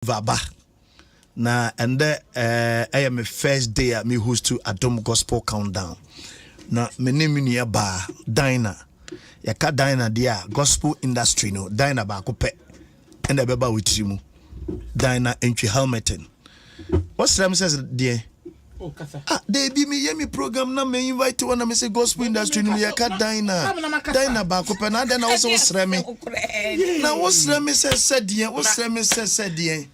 Vaba. Na and there I am a first day at me host to Adom Gospel Countdown. Na me name ni ba Dina. Yaka Dina dia gospel industry no Dina ba ko pe. And the beba with you. Dina entry helmeting. What's them says dear? Oh, kasa. They be me yemi program na me invite one me say gospel industry no yaka Dina. Dina ba ko pe na then also sreme. Na what's them say dear? What's them say dear?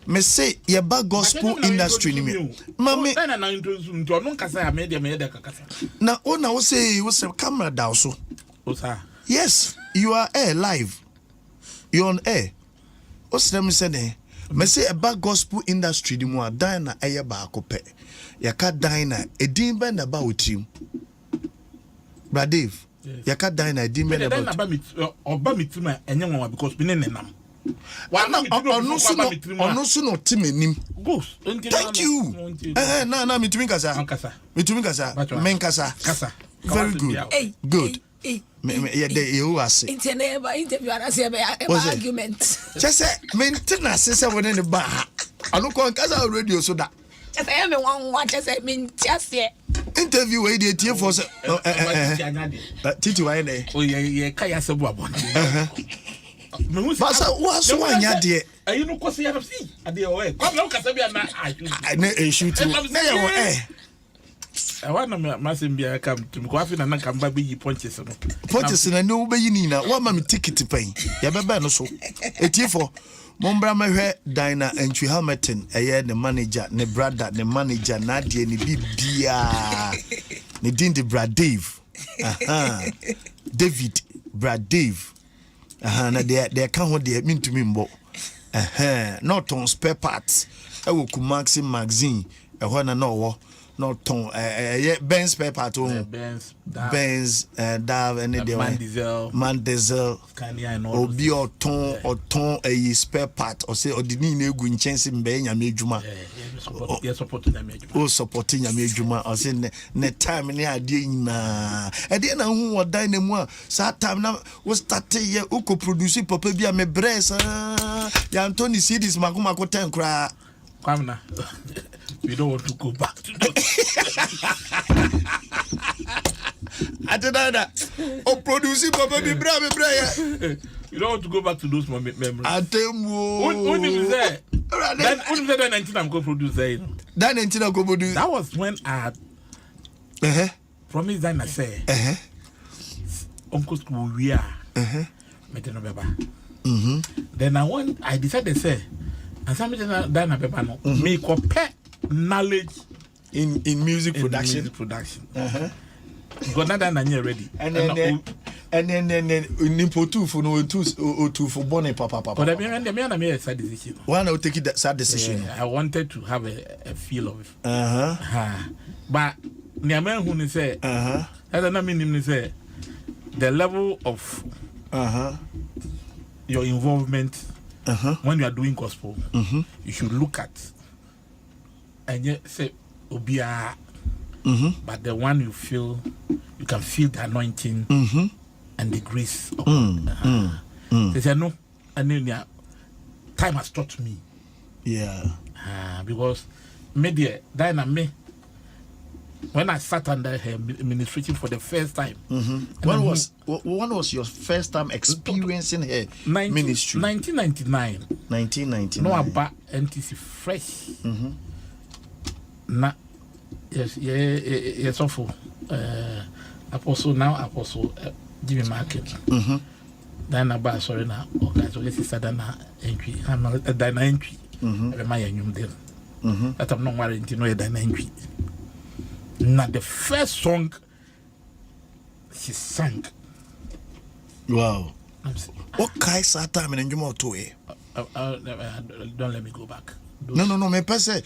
Me say ye ba gospel industry ni me. Mami na introduce nto no kasa ya media kasa. Na ona wo say camera down so. O sa. Yes, you are air live. You on air. What's them say me say e ba gospel industry ni mu adan na eye ba ko pe. Yaka dina edin ba na ba otim. Bra Dave. Yaka dina edin ba na ba. Oba mitima enye nwa because me nenam. Onusu no timenim. Thank you. Na mitumi kasa. Mitumi kasa. Men kasa. Very good. Good. You are say. Interview and say argument. Just say maintenance say within the bar. I don't call kasa radio so that. Just say me one just say me just say. Interview we dey tie for say. Titi wa ene. Oh ye kaya se bo abon. Basa was one ya de. Ayi no kwose ya see. Ade o e. Come na kasa bia na na shoot. Na ya I want to Massimbia come to Mquaffin and Nakamba be punches. Punches and no be nina. What mammy ticket to pay? Yabba no so. A tea for Mombra my hair, Dina and Chihalmetin, a year the manager, ne brother, the manager, Nadia, ni Bibia, ni Dindi Brad Dave. David, Brad Dave. Na they can't hold the mean to me, bo. Not on spare parts. I will come Maxim magazine, a one and no. Not ton Benz spare part Benz Dav and Man Diesel Obi or ton a spare part or say or the name gu chance in Benya Mejuma supporting ya Mejuma or say ne time ni idea na e dey na hu odan na mu a sa time na we start ye uko produce papa bia me bress ya Anthony Cedis maguma ko 10 kra kwamna. We don't want to go back to those. I don't know that. Oh, producing Papa be brave. We don't want to go back to those memories. I tell you. Only there. Then only there 19 I'm going to produce there. That 19 I'm going to produce. That was when I had promised that I say. Uncle school we are. Then I decided to say. And somebody that na paper no me compare knowledge in music production. Because that na ready. And then in potu for no to for bonnet papa. But I mean a sad decision. Why not take that sad decision? I wanted to have a feel of it. But the man who say I don't know mean say the level of your involvement when you are doing gospel, you should look at and yet say Obia, but the one you feel, you can feel the anointing and the grace of God. They say no, and then time has taught me. Yeah. Because media, Diana me. When I sat under her administration for the first time, when was your first time experiencing her ministry? 1999. 1999. No about NTC fresh. Na yes awful. Apostle Jimmy Market. Then about sorry now. Okay, so this is Dana entry. I'm a Dana entry. My young them. That I'm not worried to know a Dana entry. Now the first song she sang. Wow. What kind of time in you to it? Don't let me go back. No, me pese.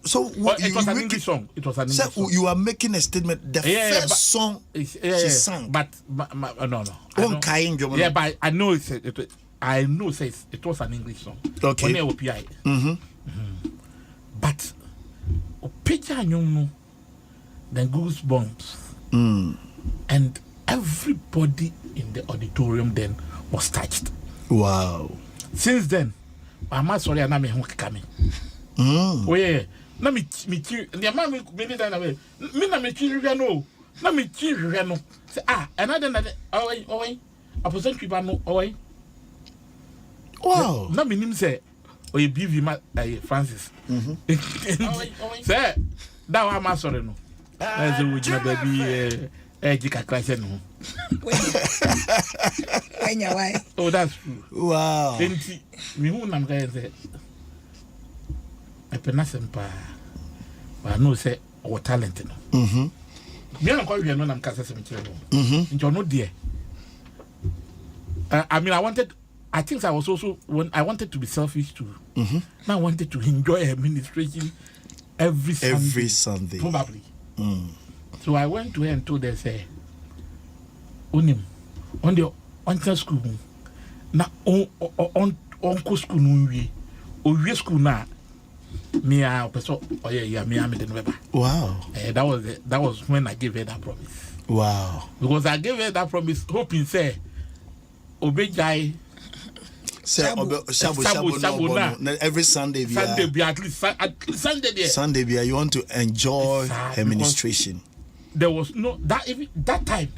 So what it was an English song. It was an English song. You are making a statement. The first song she sang. But no. What kind? Yeah, but I know it was an English song. Okay. But picture you then goosebumps. And everybody in the auditorium then was touched. Wow. Since then, I'm sorry, I'm not me coming. Oh, yeah. Na me the man me did that away. Me na me children no. Na me children no. Say another oh I present people no oh. Wow. Na me nim say oh you BV ma Francis. Say that wa ma sorry no. Na say we na baby jika class no. Why? Oh that's true. Wow. Enti me hu na me say I penasem pa. But I know say our talent no. Me and call you no am kasa sem kire no. Nti no there. I mean I think I was also when I wanted to be selfish too. Now I wanted to enjoy administration every Sunday. Probably. So I went to her and told her say onim on the school na on school no we school na me person oh yeah me the November. Wow. That was when I gave her that promise. Wow. Because I gave her that promise hoping say obejai shabu every Sunday be at least Sunday there. Sunday be you want to enjoy administration. There was no that time.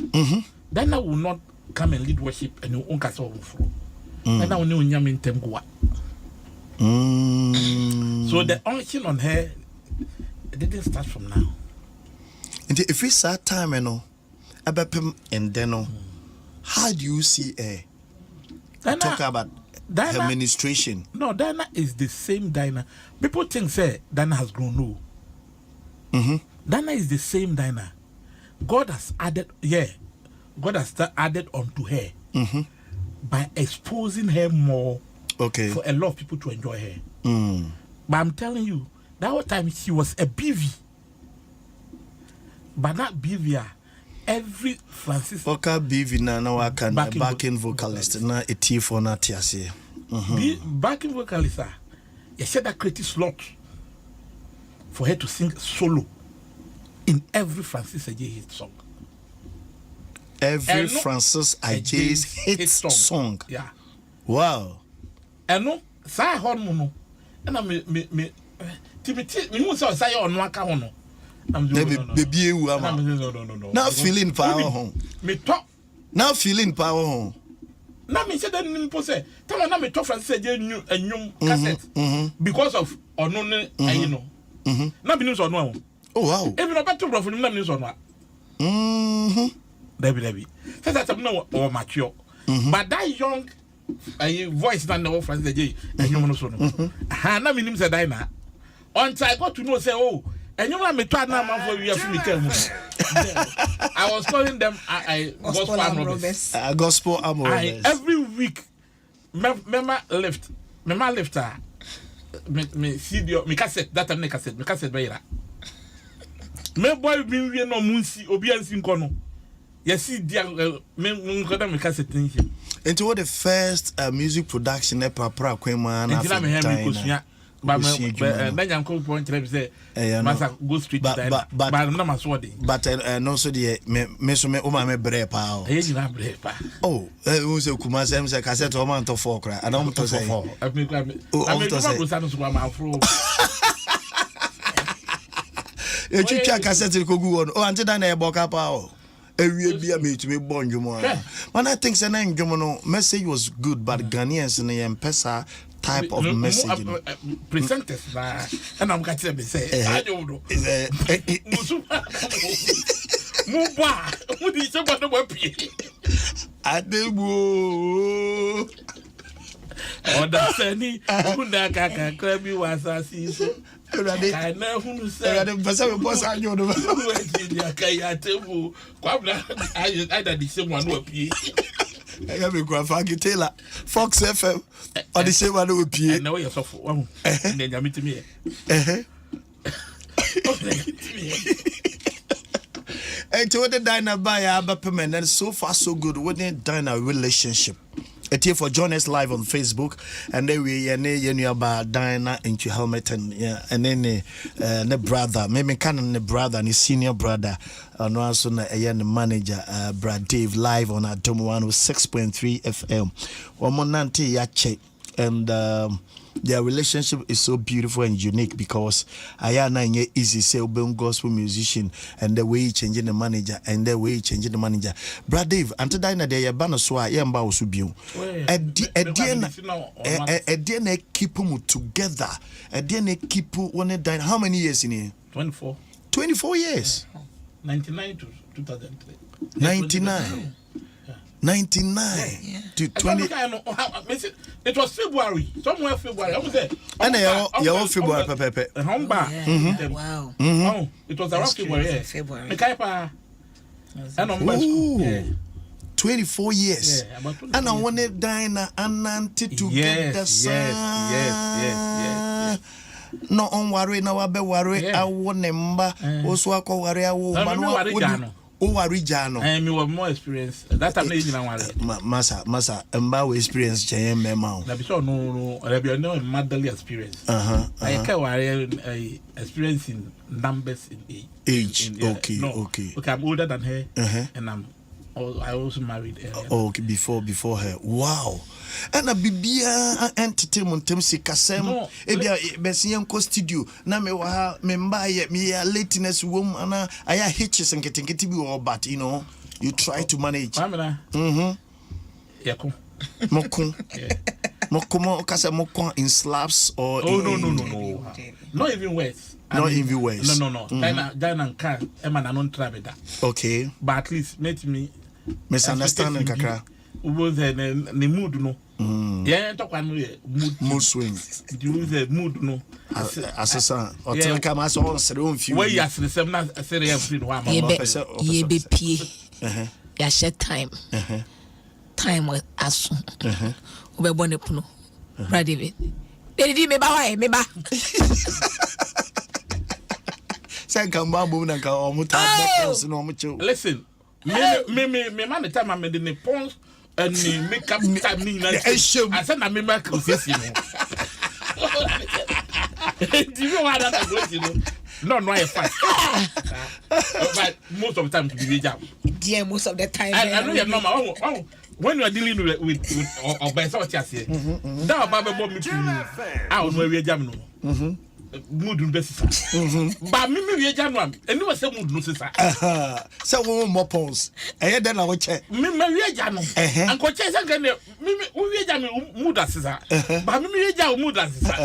Then I will not come and lead worship and you won't cast over floor. And I will know in Temgua. So the unction on her didn't start from now. And if it's that time, you know, and then, how do you see her? Talk about Diana, her administration. No, Diana is the same Diana. People think say Diana has grown. No. Diana is the same Diana. God has added, God has added onto her by exposing her more. Okay. For a lot of people to enjoy her. But I'm telling you, that whole time she was a BV. But that BV, every Francis. Okay, BV now I can backing vocalist na a T for na tiase. Backing vocalist, you said that creative slot for her to sing solo in every Francis Ajay hit song. Every Francis Ajay's hit song. Yeah. Wow. And no, say hormone, and I me Timothy, me who say on one account. I'm doing baby, no. Now feeling power home. Me talk. Now feeling power home. Now me say that nimpo say. Tell me now me talk Francis new a new cassette because of unknown, you know. Now be news on one. Oh wow. Even about to from them news on one. Debbie. Say that I'm no or mature, but that young. Voice than the Francis Ajay and you know so no. Na me nim say Diana. Until I got to know say and you want me to now man for you have me tell me. I was calling them gospel Amrobes. Gospel Amrobes. Every week remember left me CD me cassette that time me cassette be ira. Me boy bin we no munsi obi ansi nko no. Yes see dia me cassette ni. Into what the first music production ever kwema na Africa. But then come point say masa go street but na maswodi. But no so the me so me o ma me bre pa o. E nyina bre pa. Oh, we say kuma say cassette o man to 4 kra. I don't to say. I mean to say. You check cassette ko gu on. Oh, anti da na e boka pa o. Every year me to me born you more. When I think say na no message was good, but Ghanaians in the M-Pesa type of message. Presenters and I'm going to say I don't know. Muba, what is about the web? Adom. Oh, that's any Kaka Krabby was a season. I know who said the person was I know the either the same one will be. I have a grandfather Taylor Fox FM or the same one will be. No, you're so one. And then you meet me. And to the diner by Abapaman, and so far so good with the diner relationship. It's here for join us live on Facebook, and then we about Diana into helmet and then the brother, maybe can the brother and his senior brother, and also the manager, Brad Dave live on Adom 106.3 FM. One more nanti yache and their relationship is so beautiful and unique because Ayana ain't easy say being gospel musician and the way he changing the manager and the way he changing the manager. Brad Dave, until Dina there, banner so I am about to be. Then keep them together. Then keep one dine. How many years in here? 24. 24 years. 99 to 2003. 99. 99 to 20. It was February, somewhere February. I was there. And you're February, Pepe. Wow. Oh, it was around February. February. And 24 years. And I wanted Dinah and Nanti together. Yes. No on worry, no I be worry. I won't remember. Also, I call worry. I will. Owarijano. And you were more experienced. That time they didn't want it. Masa, embawe experience change mema. Na biso no, there be no motherly experience. I can worry experience in numbers in age. Okay. Okay, I'm older than her, and I also married her. Okay, before her. Wow. And a bibia entertainment tem si kasem ebia besian ko studio na me wa memba ye me lateness room ana aya hitches and getting bi all but you know you try to manage. Yako moko kasa moko in slaps or no. Not even worse. Not even worse. No. Dina can emana non travel that. Okay. But at least make me misunderstanding kakra. Was the mood no. Yeah, talk about mood swings. You the mood no. Assassin. Or tell come as on serum few. Why yes, the same na serious free one. Ye be pie. Ya share time. Time was aso. Ube bone puno. Brad David. Dedi me ba why me ba. Say come ba bo na ka o muta no mo chew. Listen. Me man the time I made the pons and the makeup time me na. I said na me make confess you. Do you know what that goes you know? No I fast. But most of the time to be jam. Dear most of the time. I know you're normal. When you are dealing with or by what you say. That about me to I know we jam no. Mood best but me jam one and you say mood no sister. So more pons. Eh then I will check. Me jam and ko check say me we jam mood sister. But me jam mood sister.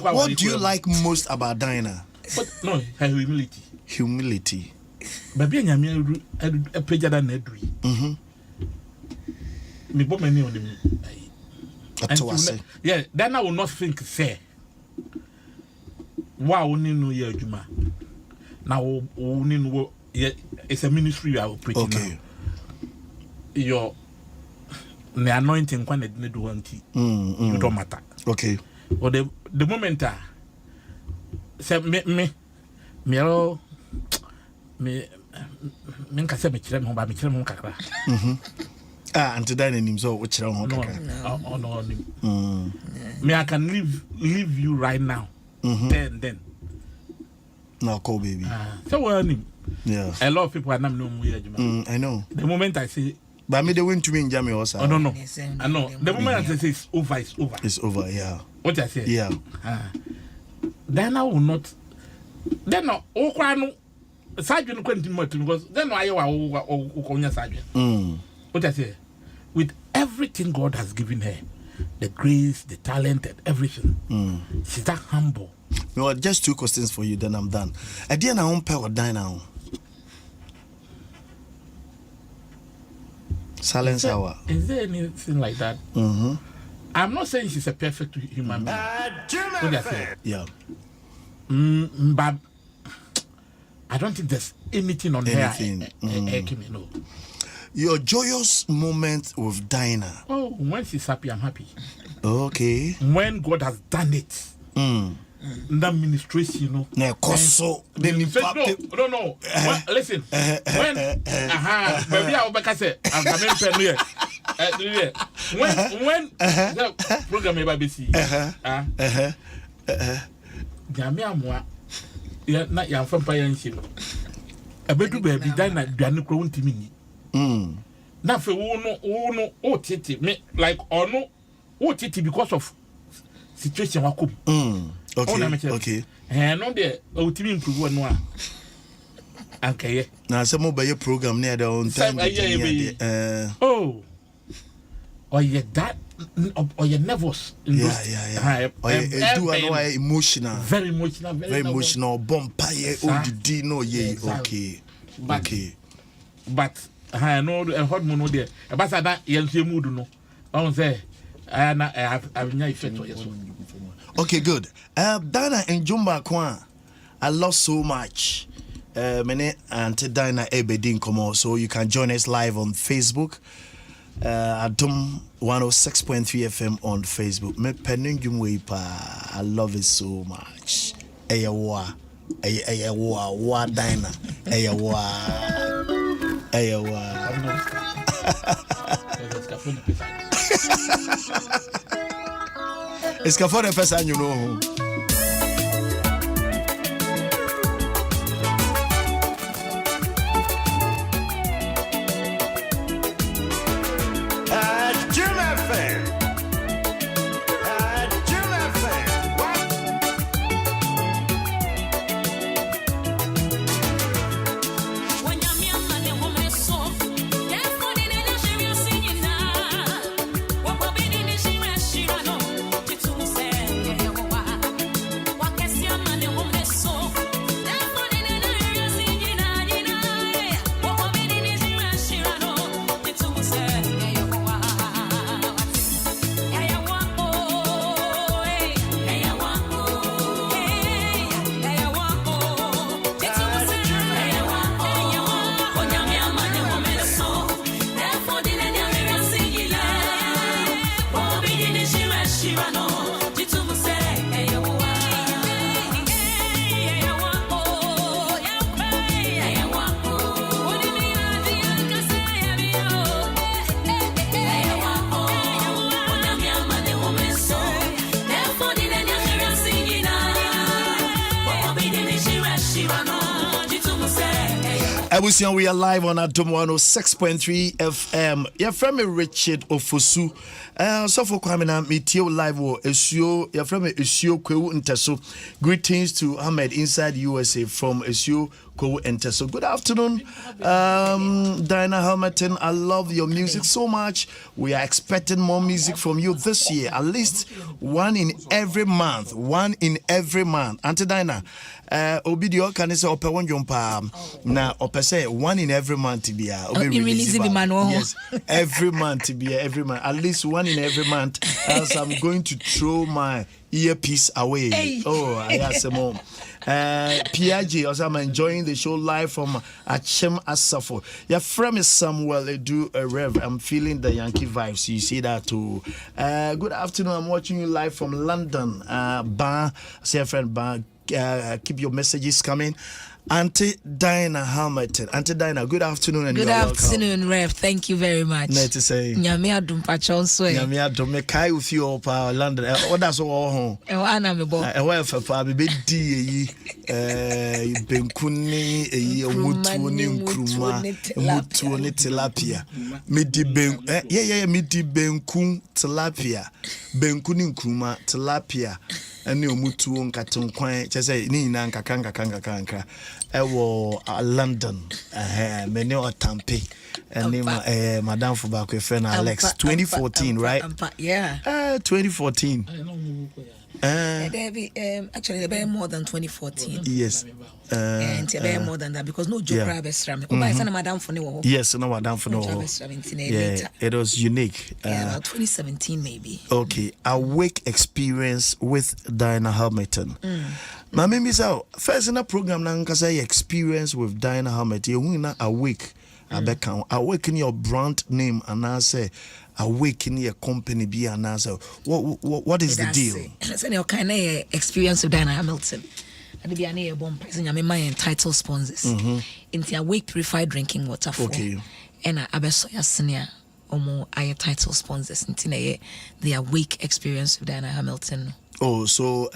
What do you like most about Dinah? But no, her humility. Baby nyame a preja da na aduri. Me bo many on them. Yeah, then I will not think say. Wow, only no year Juma. Now only no it's a ministry you are operating. Okay. Your the anointing when it need one tea. You don't matter. Okay. Or the moment say me nkase me kire me ba me kire me kakra. And today him so which kakra. No. Me I can leave you right now. Then. No, call baby. So well, yeah. A lot of people are not I know. The moment I say, but me they went to me in Jamie also. Oh no. I know. The moment I say it's over, it's over. It's over, yeah. What I say? Yeah. Then I will not. Then no. Okwano. Sergeant couldn't much because then I okonya sergeant. What I say? With everything God has given her. The grace, the talent, and everything. She's that humble. No, just 2 questions for you, then I'm done. I didn't know pay or die now. Silence hour. Is there anything like that? I'm not saying she's a perfect human being. What do I say? Yeah. But I don't think there's anything on her. No. Your joyous moment with Dinah. Oh, when she's happy, I'm happy. Okay. When God has done it. That ministration, you know. No. Listen. When maybe I will say I'm coming pen here. When the program maybe see. Jamia moi. Ya na ya from payanship. Abedu baby Dinah duane kro ntimi ni. Na fe wo no o tete me like ono what it because of situation wakom. Okay. No there ultimate improve one one. Okay. Now some mobile program near the own time. Or you that or you nervous. Or you do another emotional. Very emotional. Bumpire. No, okay. But I know a hot mono there. But that you mood no. I don't say I have effect. Okay, good. Dana and Jumba Kwan, I love so much. Mene Auntie Dana Ebedin Komo, so you can join us live on Facebook. Adom 106.3 FM on Facebook. Me peningum pa. I love it so much. Eyawa Dana. Eyawa. It's for the first time you know. We are live on Adom 106.3 FM. Your friend Richard Ofosu. So for coming on Meteo Live or Esio, your friend Esio Kwewu Nteso. Greetings to Ahmed inside USA from Esio Kwewu Nteso. Good afternoon, Diana Hamilton. I love your music so much. We are expecting more music from you this year. At least one in every month. Auntie Diana. Obidio can say ope one jumpa na ope say one in every month to be releasing the manual. Yes, every month to be every month, at least one in every month, else I'm going to throw my earpiece away. Hey. Oh, I asked some more. Piaget, also I'm enjoying the show live from Achem Asafo. Your friend is Samuel Edu Rev. I'm feeling the Yankee vibes. You see that too. Good afternoon. I'm watching you live from London. Say a friend Ban. Keep your messages coming. Auntie Diana Hamilton. Auntie Diana, good afternoon and good afternoon, Rev. Thank you very much. Nice to say. Nyame adom pachon so. Nyame adom me kai with you up London. What that's all home. Ana me bo. Where for me be di benkuni omutu ni nkruma omutu ni tilapia. Me di ben me di benkun tilapia. Benkuni nkruma tilapia. Ani omutu nkatonkwan chese ni nyina nkaka ewo London mene otampe eni madam Fubakwe friend Alex 2014 right yeah 2014 actually there more than 2014 yes and there more than that because no joke rabesram madam for no yes no madam for no yeah it was unique about 2017 maybe. Okay, awake experience with Diana Hamilton. Mami misa first in a program na nka say experience with Diana Hamilton you na awake abeka awaken your brand name and I say awaken your company be and I say what is the deal? Say your kind of experience with Diana Hamilton. And be a bomb person my title sponsors. Into Awake Purified Drinking Water for. Okay. And abesoya senior omo aye title sponsors into the Awake experience with Diana Hamilton. Oh, so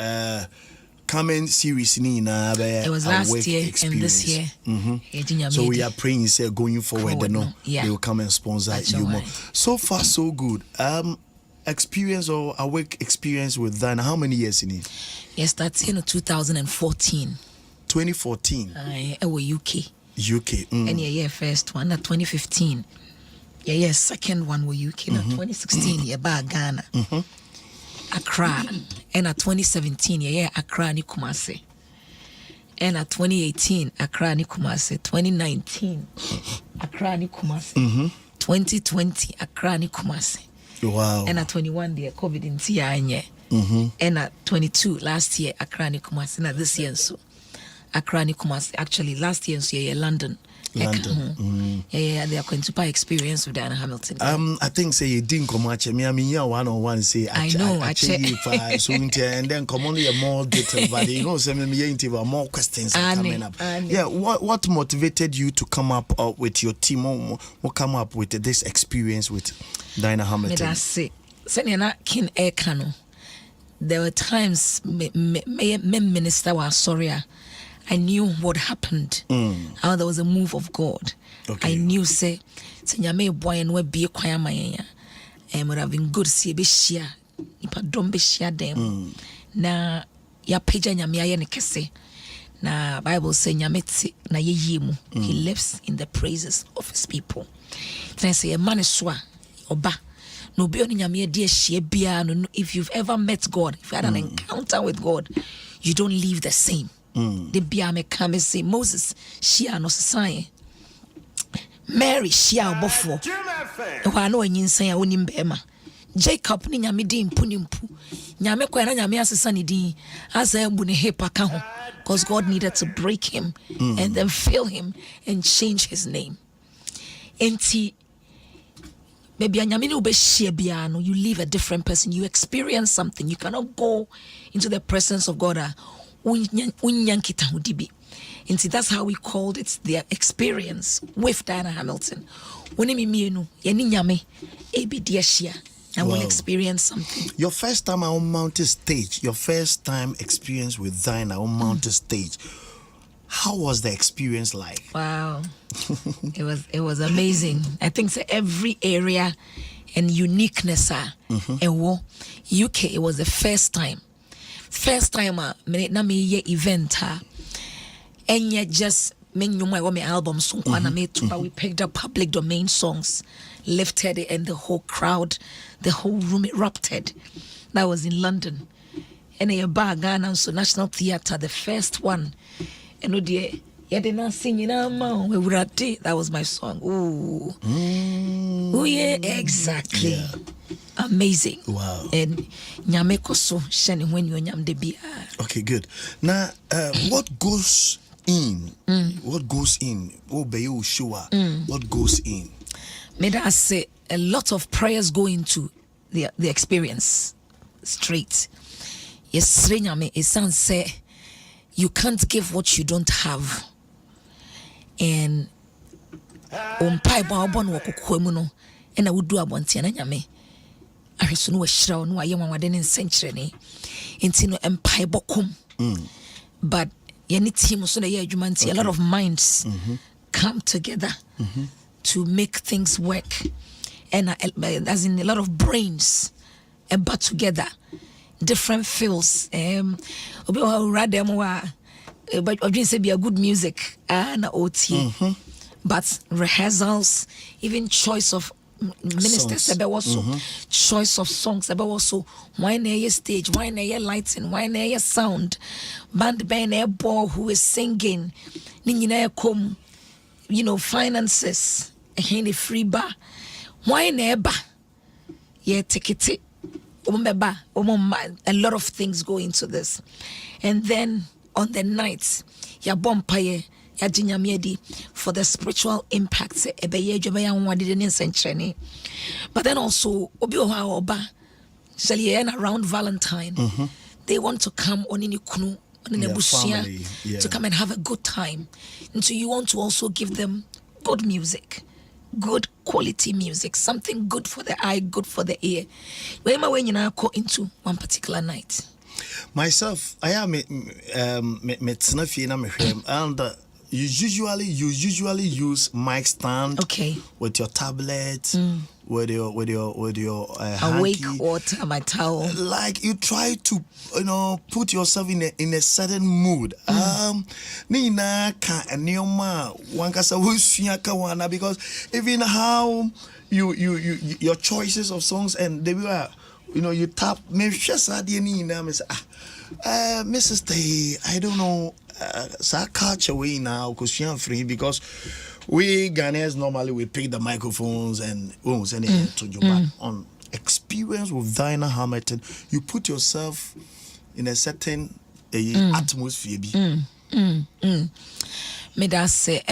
coming series ni na it was last year experience. And this year. So we are praying say going forward, they will come and sponsor you more. So far so good. experience or awake experience with Dinah, how many years in it? Yes, started in 2014. 2014. I was UK. UK. And yeah, first one, 2015. Yeah, second one was UK. 2016, yeah, Ghana. Accra. And 2017, yeah, Accra ni Kumasi. And 2018, Accra ni Kumasi. 2019, Accra ni Kumasi. 2020, Accra ni Kumasi. Wow. And 21, the COVID in Tia. And 22, last year, Accra ni Kumasi. Now this year, so Accra ni Kumasi. Actually, last year, so yeah, London. Yeah, they are going to buy experience with Diana Hamilton. I think say you didn't come much. I mean, yeah, one say I know. I check you so and then come only a more detail, but you know, some more questions are coming up. Yeah, what motivated you to come up with your team? What come up with this experience with Diana Hamilton? That's say, King Ekano. There were times me minister was sorry. I knew what happened. How there was a move of God. Okay. I knew say nyame boy and we be kwaya mayenya. Would have been good see be share. Ipa don't be share them. Na ya peja nyame aye ne kese. Na Bible say nyame ti na ye yimu. He lives in the praises of his people. Then say a man is swa oba. No be oni nyame de share bia no. If you've ever met God, if you had an encounter with God, you don't leave the same. The bia me come say Moses shia no sign. Mary shia obofo. Wa no anyinsan a onim bema. Jacob ni nyame din punimpu. Nyame kwa na nyame asesa ni din. Asa embu ne hepa ka ho. Because God needed to break him and then fill him and change his name. Enti maybe a nyame no be shia bia no, you live a different person. You experience something. You cannot go into the presence of God. And see, that's how we called it, their experience with Diana Hamilton. When you and will experience something. Your first time on mountain stage, your first time experience with Diana on mountain stage, how was the experience like? Wow. it was amazing. I think so every area and uniqueness UK, it was the first time na me ye event and yet just me my album so but we picked up public domain songs, lifted it, and the whole crowd, the whole room erupted. That was in London. And a bar Ghana, so National Theatre, the first one. And yeah, they not singing that was my song. Ooh. Oh yeah, exactly. Yeah. Amazing. Wow. And nyameko so shani when you nyam de bia. Okay, good. Now, what goes in? What goes in? Oh, be you sure. What goes in? May I say a lot of prayers go into the experience straight. Yes, nyame it sounds say you can't give what you don't have. And pai ba obon wo kokoamu no na wudu abonte na nyame ahweso no wahira no aye wanwade ne nsenkyere ne enti no empai bokom. But any team so na ye adwuma nti a lot of minds come together to make things work, and as in a lot of brains but together, different fields. Obi o rather more but I didn't say be a good music and OT. But rehearsals, even choice of ministers about also choice of songs about also why near stage, why near lighting, why near sound, band ball who is singing, come, finances, a free bar, why never, yeah, ticket, a lot of things go into this, and then on the nights, ya bompaye. For the spiritual impact, but then also around Valentine, they want to come on in family, to come and have a good time, and so you want to also give them good music, good quality music, something good for the eye, good for the ear. When you go into one particular night, myself, I am and you usually use mic stand. Okay. With your tablet, with your Awake hanky. water, my towel. Like you try to put yourself in a certain mood. Nina ka enioma wankasa wusua ka wana, because even how your choices of songs and they were you tap me just Mrs. Tay, I don't know sa culture way now because free, because we Ghanaians normally we pick the microphones and send it to you, but on experience with Dinah Hamilton, you put yourself in a certain atmosphere. Me that say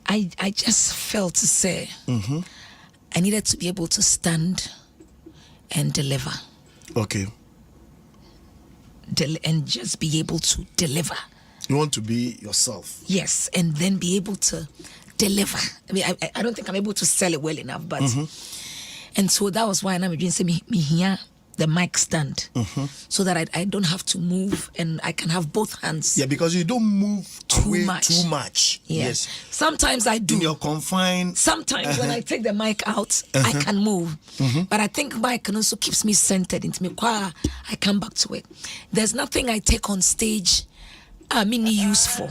I just felt to say I needed to be able to stand and deliver. Okay. And just be able to deliver. You want to be yourself. Yes, and then be able to deliver. I mean, I don't think I'm able to sell it well enough, but and so that was why I'm doing me here the mic stand, so that I don't have to move and I can have both hands. Yeah, because you don't move too much. Yeah. Yes. Sometimes I do. In your confined. Sometimes when I take the mic out, I can move. But I think mic can also keeps me centered into me. I come back to it. There's nothing I take on stage I'm useful.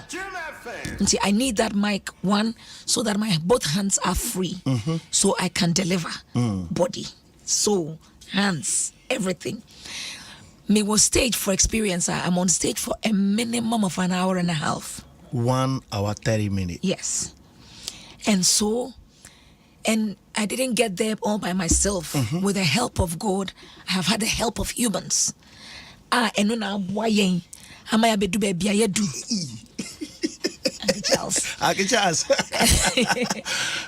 See, I need that mic, one, so that my both hands are free, so I can deliver body, soul, hands, everything. Me was stage for experience. I'm on stage for a minimum of an hour and a half. 1 hour 30 minutes. Yes. And so, and I didn't get there all by myself. With the help of God, I have had the help of humans. And when I'm boying, I might be do baby, I do. Charles.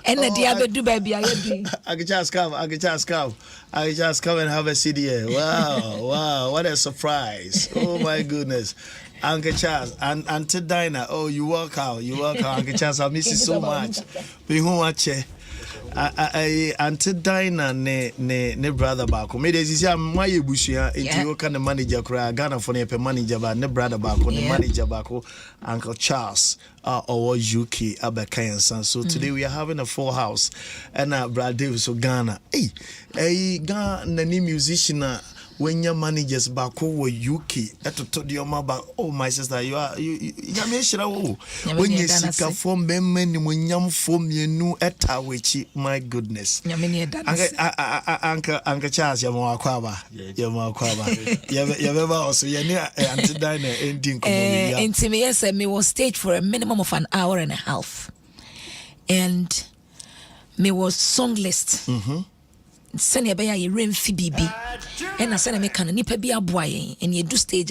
And the diabe do baby, I do. I can just come and have a CD here. Wow, what a surprise. Oh my goodness. Uncle Charles and Auntie Dinah, oh, you walk out, Uncle Charles, I miss you so much. We won't watch it. Auntie Dinah ne brother bako. Me this is my bushia into you can manager kra Ghana for ne manager ba ne brother bako ne manager bako Uncle Charles or UK Abaka son. So today we are having a full house and brother David so Ghana. Hey Ghana ni musician when your managers back over UK to your mother, oh my sister, you when you seek a form men when young form you know at which my goodness. Uncle Charles, you're more quaba. You're also you're near Auntie Dinah ending. And to me, yes, me was staged for a minimum of an hour and a half, and me was song list. Send a rain bibi and I send a mechanic nipa be a boy and you do stage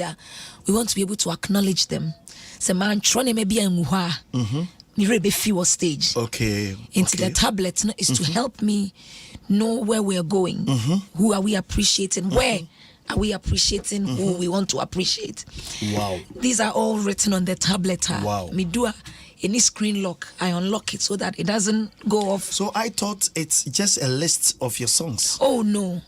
we want to be able to acknowledge them. So man trying maybe a muha be few stage. Okay. Into the tablet is to help me know where we are going, who are we appreciating, where are we appreciating, who we want to appreciate. Wow. These are all written on the tablet. Wow. Me do any screen lock, I unlock it so that it doesn't go off. So I thought it's just a list of your songs. Oh no.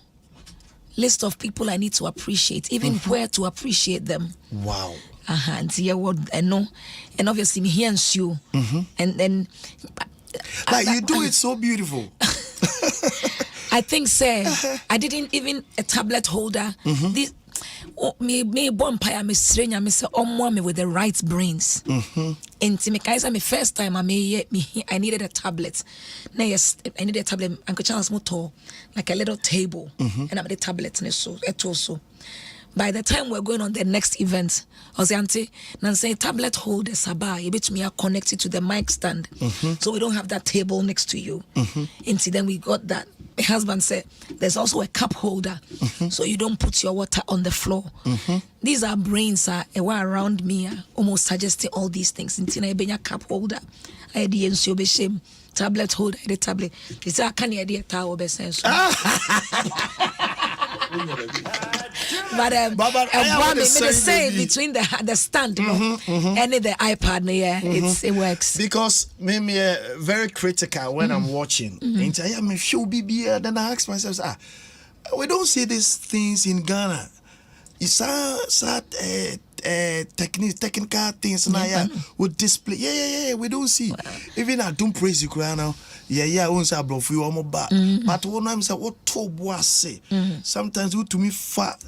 List of people I need to appreciate, even where to appreciate them. Wow. And see what I know. And obviously me here and you. And then like you do it so beautiful. I think I didn't even a tablet holder. This me bonfire me strange me say me with the right brains. And to me kaisa me first time I needed a tablet. Now yes, I needed a tablet. Uncle Charles motor like a little table, and I'm the tablet and so it also. By the time we're going on the next event, I was auntie Nancy tablet holder Sabah, you bet me are connected to the mic stand, so we don't have that table next to you. And then we got that. My husband said there's also a cup holder, so you don't put your water on the floor. These are brains were around me, almost suggesting all these things. Until I bring a cup holder, I had the shame tablet holder, the tablet. They say I can't idea tower best. But I made the same between the stand and the iPad. Yeah, it works. Because maybe very critical when I'm watching. And I am a show BB. Then I ask myself, we don't see these things in Ghana. It's sad technical things now, yeah, would display. Yeah, we don't see. Even I don't praise you, now. Yeah, I won't say bro for you, but one time say what to boy say. Sometimes you to me fat.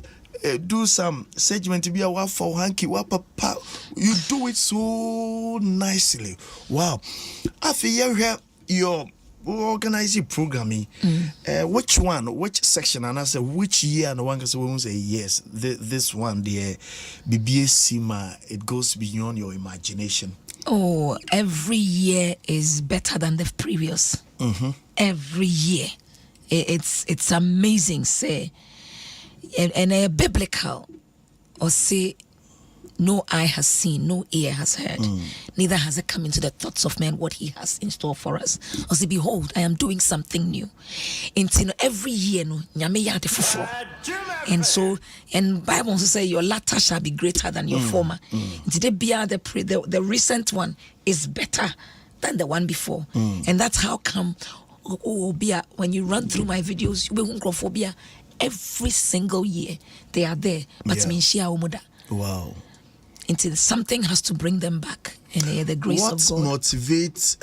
Do some segment to be a wa for hanky wa papa. You do it so nicely. Wow. I feel your organizing programming. Which section? And I say which year? And one can say yes. This one, the BBA it goes beyond your imagination. Oh, every year is better than the previous. Every year, it's amazing. Say. And a biblical or say no eye has seen, no ear has heard, neither has it come into the thoughts of man what he has in store for us. Or say, behold, I am doing something new. And every year, no, and so, and Bible also say your latter shall be greater than your former. Today, the recent one is better than the one before, and that's how come. When you run through my videos, you be phobia. Every single year they are there, but wow. Until something has to bring them back, and the grace of God. What motivates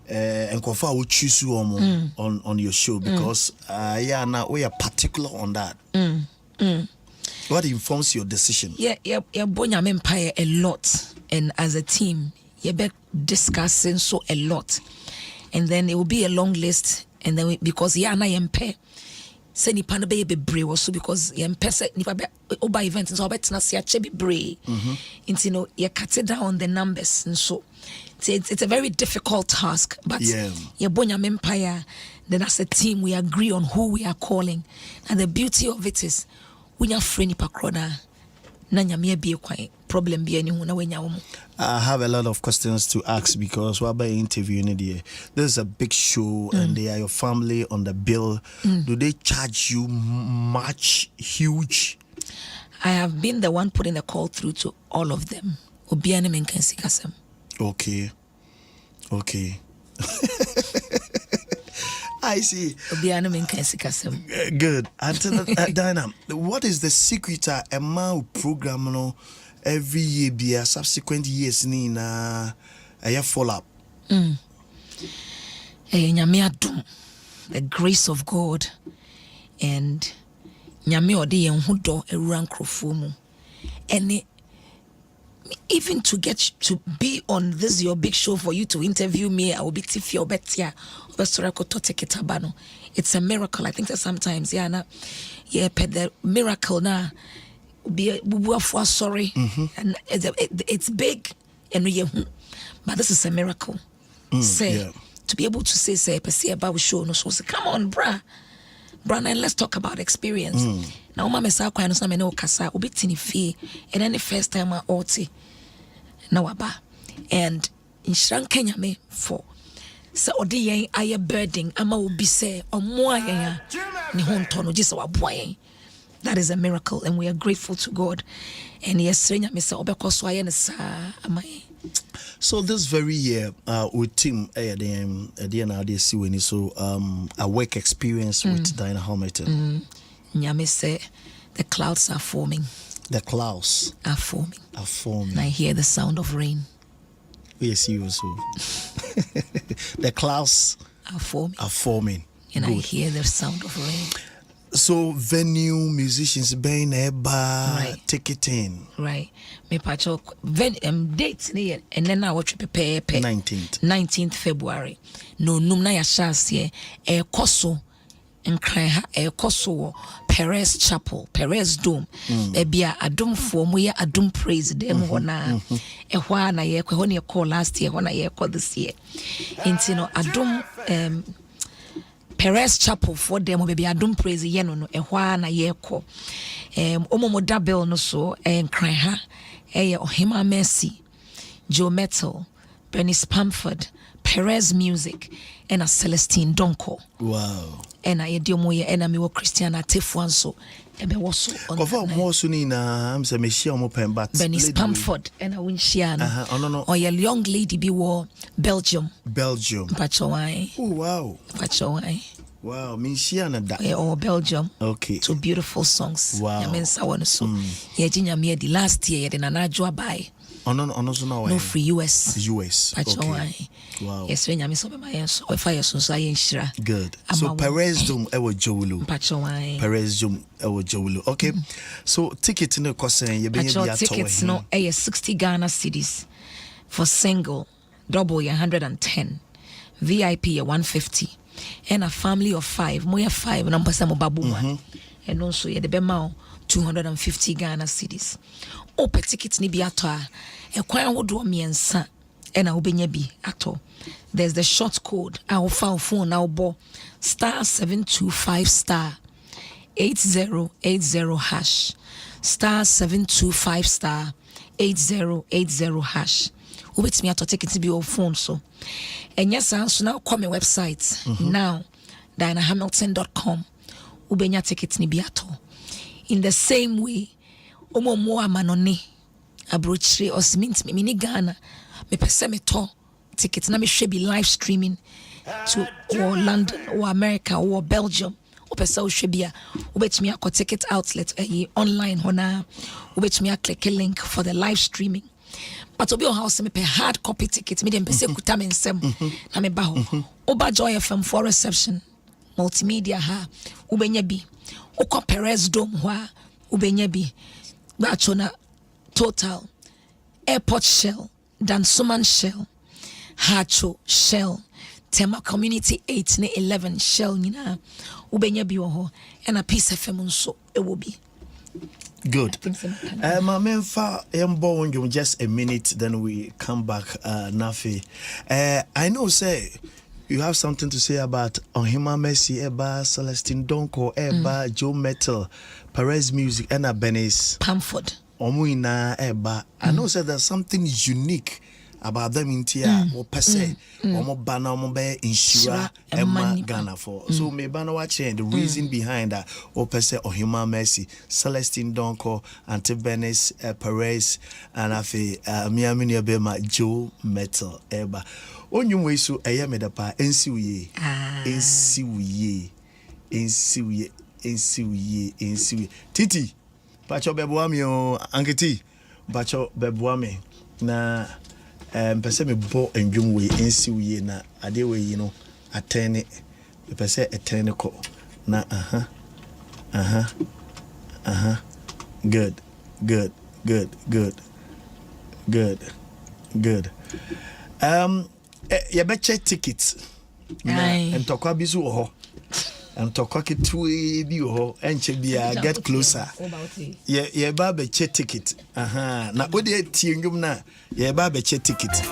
and Kofa will choose you on your show because now we are particular on that. What informs your decision? Yeah, Bonyam Empire a lot, and as a team, you be discussing so a lot, and then it will be a long list, and then because na Empire. Say nipa no be bebree also because yempese nipa be oba event so obetena se ache bebree into you cut it down on the numbers and so it's a very difficult task, but your bonya empire, then as a team we agree on who we are calling, and the beauty of it is when you're free nipa krona na nyame be kwai problem be any hu na wenya wo. I have a lot of questions to ask because we're by interviewing there. This is a big show and they are your family on the bill. Do they charge you much, huge? I have been the one putting the call through to all of them. Obiane menkensi kasem. Okay. I see. Obiane menkensi kasem. Good. Dinah, what is the secret a man program no? Every year be a subsequent years ni na a follow up. Nyame adom, the grace of God, and nyame ode yen hudo ewura nkrofo mu. And even to get to be on this your big show for you to interview me, I will be tifi obetia obesorako take it abano. It's a miracle. I think that sometimes the miracle na be sorry, and it's big, and but this is a miracle. To be able to say about show no so come on, bruh, and let's talk about experience. Now, mama say kwa no me no kasa obi tini fie, and then the first time I oti na waba, and in Kenya me for so odi yen aye burden ama obi say omo ayen ni honto no gisa waboyen. That is a miracle, and we are grateful to God. And yes, so this very year, with team so a work experience with Dinah Hamilton. Nyame say the clouds are forming. The clouds are forming. And I hear the sound of rain. Yes, you also. The clouds are forming. And Good. I hear the sound of rain. So venue musicians buying a bar ticketing. Right. Me pacho dates near and then I watch prepare 19th February. No numna ya shasye e koso and cry e koso Perez Chapel, Perez Dome. Ebia Adom for we Adom praise them wana e hwa na ye ko ne call last year wana ye call this year. Intino Adom Perez Chapel for them baby Adom praise yeno no ehwa na yeko omomo dabel no so cry ha Ohima Mercy, Joe Metal, Bernie Spamford, Perez Music and a Celestine Donko. Wow. And I diomo ye enemy wo Christiana Tefuanso ebe woso on that more soon I'm say me share mo pen but Bernie Spamford and a Winshiana or your young lady be war Belgium Pachowai. Oh wow. Pachowai. Wow, Minshia na da. Or Belgium. Okay. 2 beautiful songs. Wow. Yamensa one so. Ye the last year the Nanajwa by. No free US. Okay. Wow. Yes, when Yamiso by my so if I so shira. Good. So Perez Dom ewo Jowulu. Perez Dom ewo Jowulu. Okay. So ticket no cost you be tickets no 60 Ghana cedis for single, double 110, VIP 150, and a family of 5, more 5 number some babu one. And also the bema 250 Ghana cedis. Ope tickets ni bi ato e kwan wodo miensa e na obenya bi ato. There's the short code our phone now bo *725 *8080 hash *725 *8080 hash. Wait me to take it to be your phone so. And yes, so now come my website now DianaHamilton.com. Ubenya tickets ni biato. In the same way, omo moa manone abrochire osmint me ni Ghana me pese me to tickets na me hwe bi live streaming to or London or America or Belgium. Opesa o hwe bia obetimi akọ ticket outlet online hona obetimi click a link for the live streaming. But obi o house me pay hard copy ticket me dem pese kuta me nsem na me ba ho. Oba Joy FM for reception multimedia ha ubenya bi ukọ Perez Dome ho ubenya bi ba chona Total Airport Shell Dansoman Shell Hacho Shell Tema Community 8 ne 11 Shell nyina ubenya bi wo ho and a Peace FM nso e wo bi. Good. My man for just a minute, then we come back. Nafi, I know, say you have something to say about Ohima Messi, Eba Celestine Donko, Eba Joe Metal, Perez Music, and Benes Pamford. Omuina Eba. I know, say there's something unique about them in Tia or per se, or banner, or insura, Emma Ghana for. So, me banner watching the reason behind that, or per se, or Hima Messi, Celestine Donko, Ante Benes, Perez, and Afi, Miamini Bema, Joe Metal, Eba. On your way, so I am at a pa, NCUye, NCUye. Titi, Pacho Bebuami, Anketi, Pacho Bebuami, na. Pese me bo endwum we ensi we na ade we yi no atene pese etene ko na good you bet check tickets and talk abisu ho and talk ketwe bi ho enche bia get closer ye ba be check ticket na odi tie ndwum na ye ba be check ticket.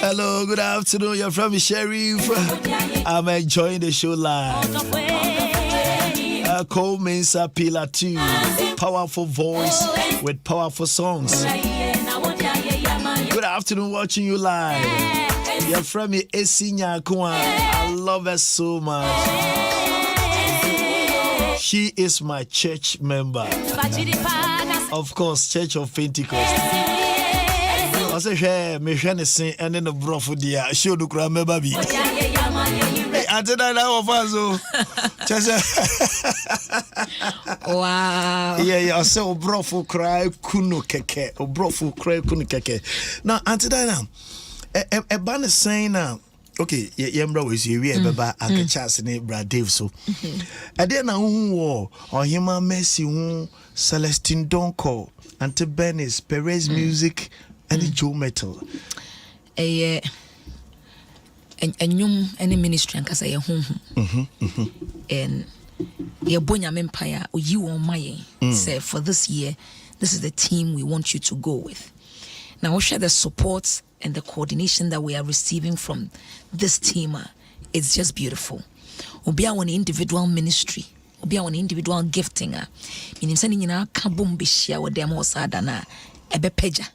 Hello, good afternoon. You're from Sheriff. I'm enjoying the show live. Cole Mensa Pillar 2. Powerful voice with powerful songs. Good afternoon, watching you live. You're from Esinya Kwa. I love her so much. She is my church member. Of course, Church of Pentecost. I say, me sing and then the bro for the show do cry, baby. I did that of us. Wow. Yeah, I say, bro for cry, kuno keke, or bro for cry, kuno keke. Now, until that, a banner saying now, okay, yeah, bro, is here, baba, I can chance in Brad Dave. So, I didn't know who or him, Messi, who Celestine Donko, Ante Benes, Perez Music. And Joe Metal. And any ministry and kasa ye home. And your Bonyam Empire, you on my say for this year, this is the team we want you to go with. Now we share the support and the coordination that we are receiving from this team, it's just beautiful. Obi on individual ministry, obi on individual gifting. Meaning sending in our kabum bishia with them osadana ebe peja.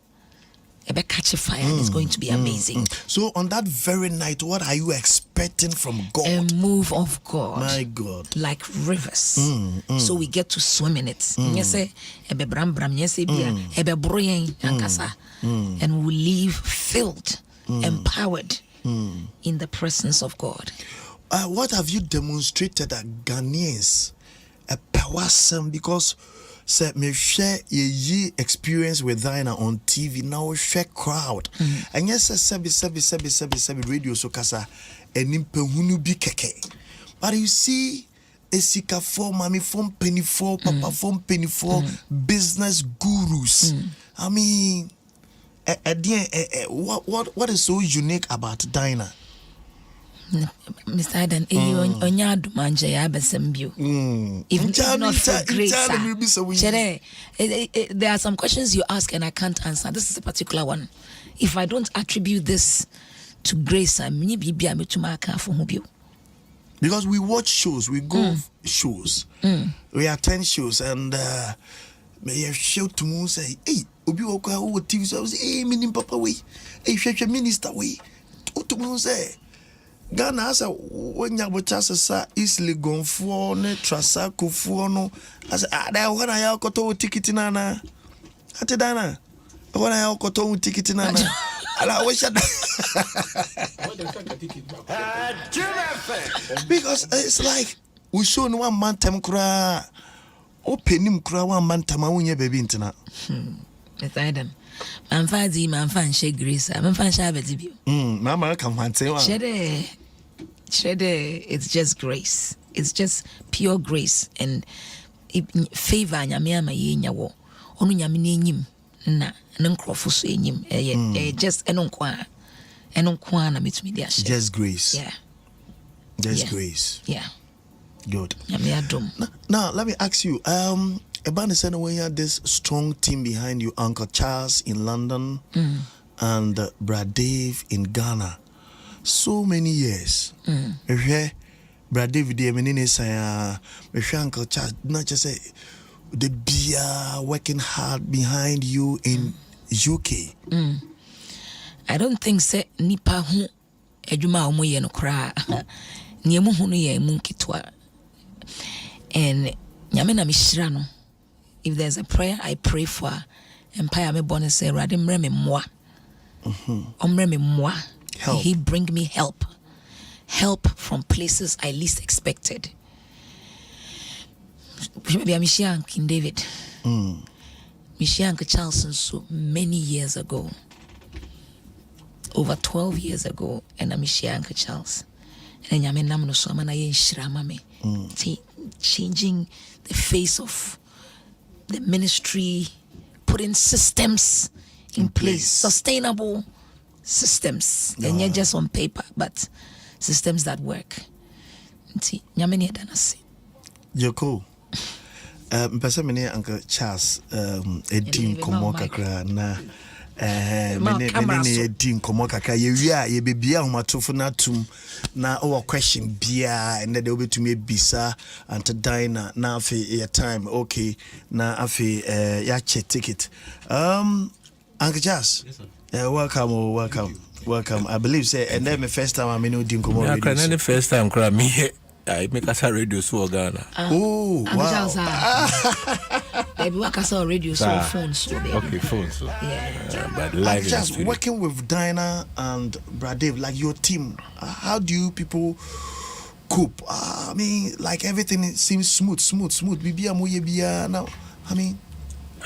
Ebe catch a fire and it's going to be amazing. So on that very night, what are you expecting from God? A move of God. My God. Like rivers. So we get to swim in it. Yes, ebe bram bram, yes, ebe broyen ankasa. And we leave filled, empowered in the presence of God. What have you demonstrated that Ghanaians a power because say me share ye experience with Dinah on TV now share crowd and yes sebi radio so kasa enimpe hunu bi keke, but you see esika for mommy from penny for papa from penny for business gurus. I mean what is so unique about Dinah? Mr. Adom, onya adumanje ya besembio. Even not for grace. There are some questions you ask and I can't answer. This is a particular one. If I don't attribute this to grace, because we watch shows, we go shows, we attend shows, and may show to me say, "Hey, obi oka o TV so say, hey, minim papa we, hey, shwe minister we." To me say. Ghana as a when you sa easily gone for ne trasako for no as that when I koto ticket nana ate dana when I koto ticket nana ala we shut because it's like we show no one man time kra open him kra one man time awunye baby ntina Adom man fan she grace man fan sha betibio mama can fan say one Shede, it's just grace. It's just pure grace and favor nyame ama ye nyawo. Onu nyame n'enyim na nkrofo so enyim. Just enonkwa na metumi dia share. Just grace. Yeah. Just grace. Yeah. Good. Nyame adom. Now, let me ask you, Ebani said when you had this strong team behind you, Uncle Charles in London and Brad Dave in Ghana. So many years. Brad David, Uncle Charles, not just say the beer working hard behind you in UK. I don't think say nipa hu edwuma omo ye no kra. Niemu hu no ye mu kitwa. And nyame na mishira no. If there's a prayer I pray for, empire me born say rade mre me moa. Omre me moa. He bring me help from places I least expected. Maybe I'm King David. Uncle Charles so many years ago, over 12 years ago, and I'm Uncle Charles. And I'm no so man changing the face of the ministry, putting systems in place, sustainable systems, and not just on paper, but systems that work. You're cool. Many Uncle Charles, Edin Komokakra, na many Edin Komokaka, ye be bia matofuna na our question bia, and then they'll be to me bisa and to dine na for your time, okay, na afi yache ticket. Uncle Charles. Yes, sir. Welcome. I believe say, and then my first time I'm in Dinko more. The first time cry me. I make us a radio so Ghana. Oh, wow. Baby, work us a radio so phone so baby. Okay, phone so. Yeah. But live just working with Dinah and Brad Dave, like your team. How do you people cope? I mean, like everything seems smooth. Bibia moye bia now. I mean,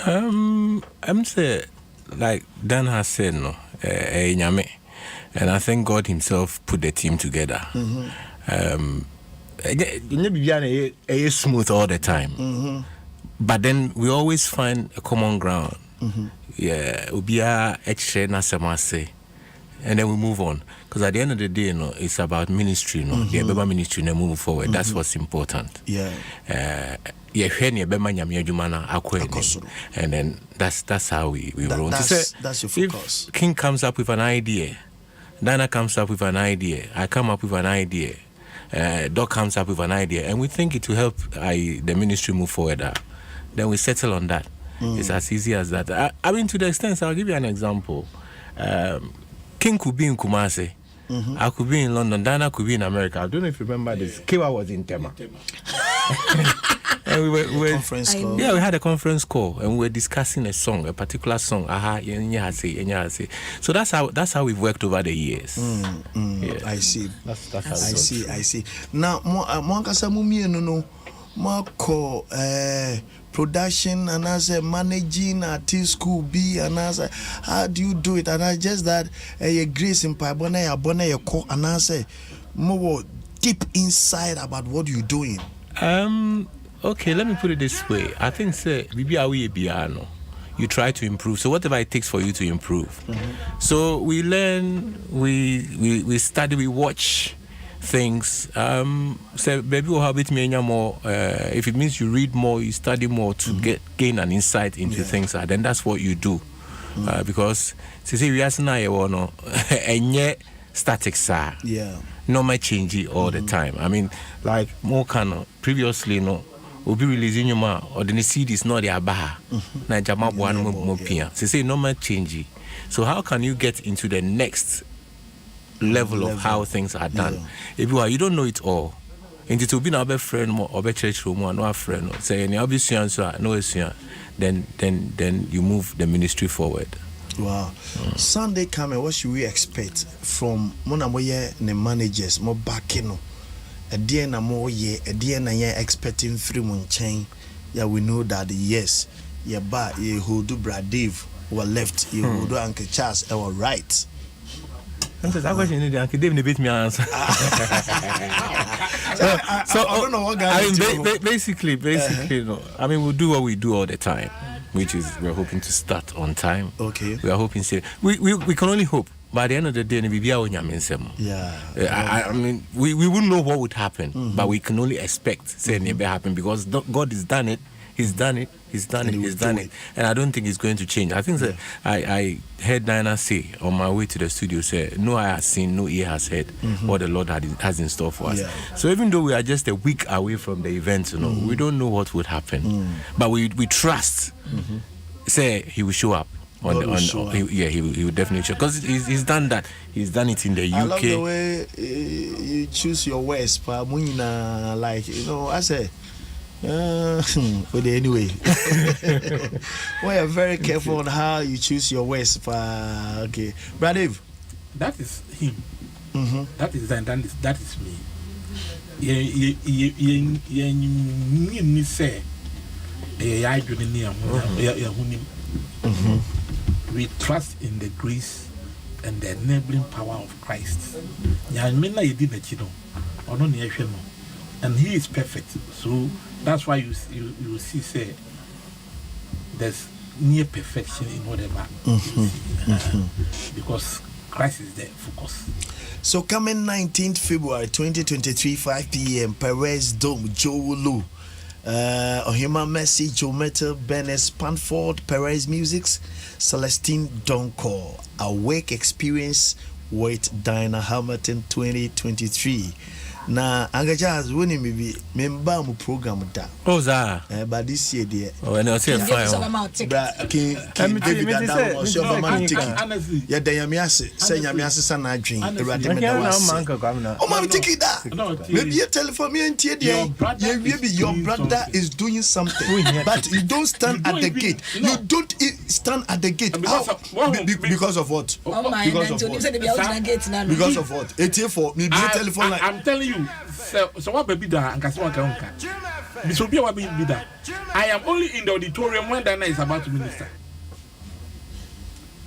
I'm say like Dan has said no, nyame, and I think God Himself put the team together. Smooth all the time, but then we always find a common ground. Yeah, ubia extra na semase, and then we move on. Because at the end of the day, it's about ministry, the Bema ministry, and move forward. That's what's important. Yeah. And then that's how we roll. That's your focus. If King comes up with an idea, Dana comes up with an idea, I come up with an idea, Doc comes up with an idea, and we think it will help the ministry move forward, then we settle on that. It's as easy as that. I mean, to the extent, I'll give you an example. King could be in Kumasi. I could be in London. Dana could be in America. I don't know if you remember this. Kewa was in Tema. And we were conference call. Yeah, we had a conference call and we were discussing a song, a particular song. So that's how we've worked over the years. Yeah. I see. That's how I see. Now, no production and as a managing artist school B and as a, how do you do it? And I just that grace in Pabona and I say more deep inside about what you're doing. Okay, let me put it this way. I think say you try to improve. So whatever it takes for you to improve. So we learn, we study, we watch things. So maybe we'll have it more. If it means you read more, you study more to gain an insight into things, then that's what you do. Because we are now and yet static sir. Yeah. No much change all the time. I mean, like more kind previously will be releasing your ma or the CDs not the abaha. Na jama one more pia. Say no much change. So how can you get into the next level of how things are done? If you don't know it all, and it will be no friend more or church room or no friend or say any obvious answer no then you move the ministry forward. Wow. Sunday coming, what should we expect from Monamoye the managers more backing? A dear na more ye, a dear na ye expecting free moon chain. Yeah, we know that yes, yeah, but ye who do Brad Dave were left, ye who do Uncle Charles our right. That question is Uncle Dave beat me answer. So I don't know what guys. I mean, basically, no. I mean, we'll do what we do all the time, which is we're hoping to start on time. Okay. We are hoping to. We can only hope. By the end of the day, I mean, we wouldn't know what would happen, but we can only expect saying it will happen because God has done it. He's done it. And I don't think it's going to change. I think that I heard Diana say on my way to the studio, say, no eye has seen, no ear has heard what the Lord has in store for us. Yeah. So even though we are just a week away from the event, we don't know what would happen. But we trust, say, he will show up. He will definitely show because he's done that. He's done it in the UK. I love the way you choose your words, but like, I say, but anyway, we are very careful on how you choose your words. Okay, Brad Dave. That is him. That is that is me. We trust in the grace and the enabling power of Christ. And he is perfect. So that's why you see say there's near perfection in whatever because Christ is there focus. So coming 19th February 2023 5 p.m. Perez Dome Joe Ohima Messi, Joe Metal, Bennett, Spanford, Perez Musics, Celestine Donko, Awake Experience with Dinah Hamilton 2023. Na Angajaz winning maybe member mu program da. Oh za. But this year there. Oh, and I say fine. King David Adam was your man ticket. Yeah, then Yamiase, say Yamiase sana dream. Oh, man ticket da. Maybe you tell for me and tia there. Maybe your brother is doing something, but you don't stand at the gate. You don't stand at the gate. Because of what? Because of what? It's here for me. Telephone line. I'm telling you. So what baby da and kasi waka unka. Bisobia wa baby da. I am only in the auditorium when Dana is about to minister.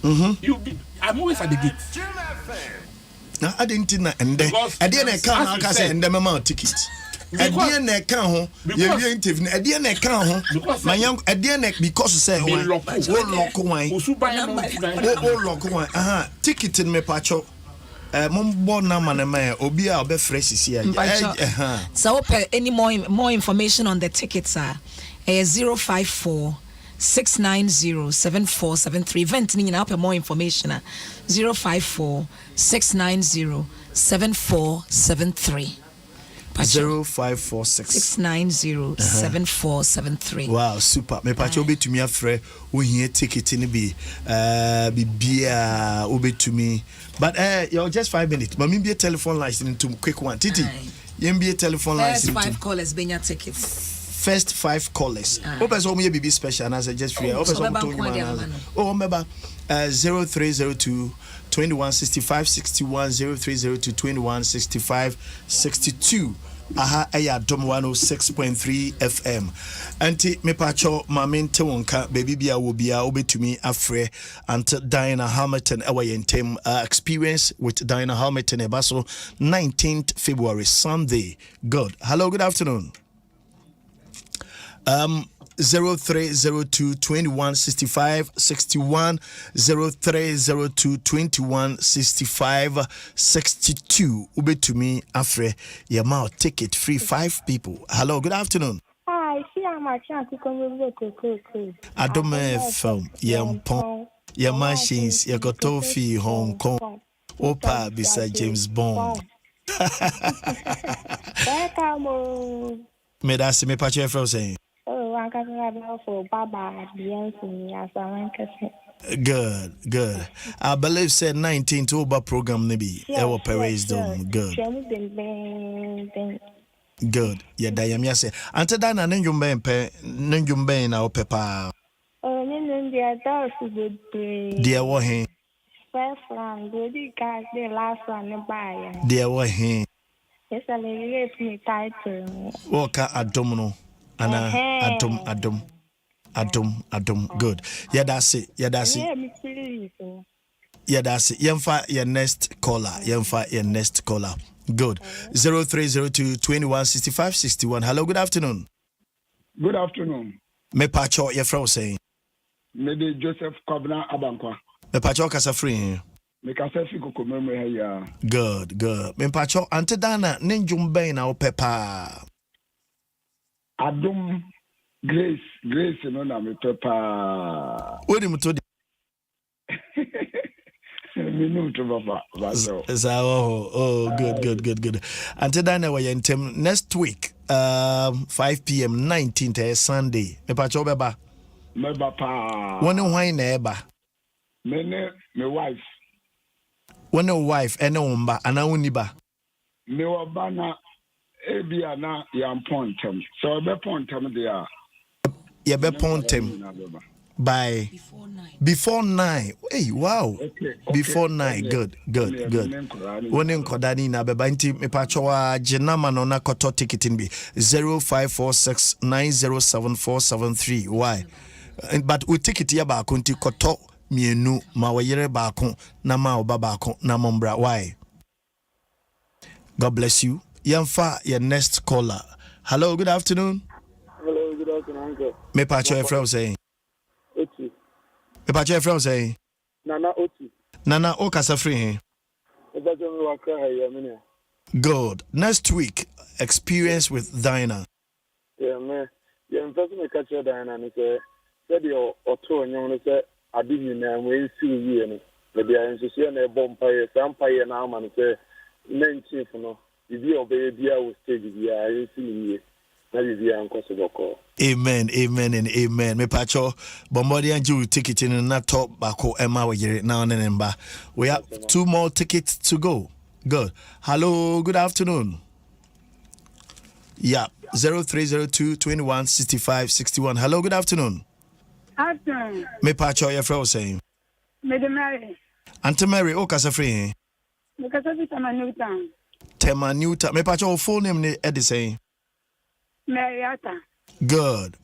I'm always at the gate. Now I didn't know and then I didn't come and say and them amount ticket. Edian na kan ho. Ye interview na edian na kan ho. My young edian na because say one lock one. Oh lock one. Aha, ticket in me pacho. Mumbo na manema obi a obefresh isi a. So any more information on the tickets are 054 690 7473. Event ni na more information 054 690 7473. 0546 690 7473. Wow, super. Me pacho be to me afre wo hie ticket ni bi bia obe to me. But you're just 5 minutes. But me be a telephone license into quick one. Titi. You be a telephone license. First 5 callers be your tickets. First 5 callers. Open so me be special and I suggest free. Open so to you. Oh, remember 0302 2165 61 0302 2165 62. Aha aya Adom 106.3 FM. Anti me pacho mamente wonka baby bia wo bia obetumi afre ant Diana Hamilton ewa yentem experience with Diana Hamilton ebaso 19th February Sunday. Good. Hello, good afternoon. 0302 2165 61 0302 2165 62. Ubetumi afre yama ticket free 5 people. Hello, good afternoon. Hi, Adom FM yampon ya machines ya kotofi Hong Kong. Opa bisa James Bond. Me that's me patch FM saying. Good. I believe said 19th October program maybe. Our Perez Dome. Good. Good. Yeah, Diamia say. Ante dana nenjumbe na opepa. Dear Wahin. First one, the guys, the last one, buy. Dear Wahin. Yes, I leave me title. Waka Adomno. Anna Adom. Good. Yeah, that's it. Yeah, that's it. Yemfa your next caller. Good. 0302 2165 61. Hello, good afternoon. Good afternoon. Me pacho your friend saying. Maybe Joseph Kobna Abankwa. Me pacho kasa free. Me kasa fi ko memory ya. Good. Me pacho ante dana ninjumbe na opepa. Adom Grace no na me pepa. Where do you to Minuto baba. Oh, good. Until then, we are next week, 5 p.m. 19th Sunday. Me pacho beba. Me baba. One why neighbor. Me wife. One wife and umba and uniba. Me wabana ebia na yam pontem. So be pontem there. You be pontem by before 9. Hey, wow. Okay. Before 9. Good. One in Kodani na beba inti me pachowa jenama no na koto ticketing be 0546 907473. Why? But we ticket ya ba konti koto mienu ma wayere ba kon na ma oba ba kon na mombra. Why? God bless you. Yamfa your next caller. Hello, good afternoon. Hello, good afternoon, uncle. Me pacho your friend saying. Oti. Me pacho your friend saying. Nana Oti. Nana okasa free. Good. Next week, experience with Diana. Yeah, man. Yeah, I'm talking to catch Diana and say the auto and you say I didn't know when see you. Maybe I insist on a bomb fire, some fire now, and say 19th, no. If you obey, I will stay with you. I see you. Amen. Me pacho Bombardier and you ticket in na top bako Emma we now and then. We have 2 more tickets to go. Good. Hello, good afternoon. Yeah, 0302 2165 61. Hello, good afternoon. Afternoon. Me pacho your friend saying. Madam Mary. Auntie Mary, kasa free. Because of Tema Newtown. Me pacho full name ni Eddie saying. Mariata. Good.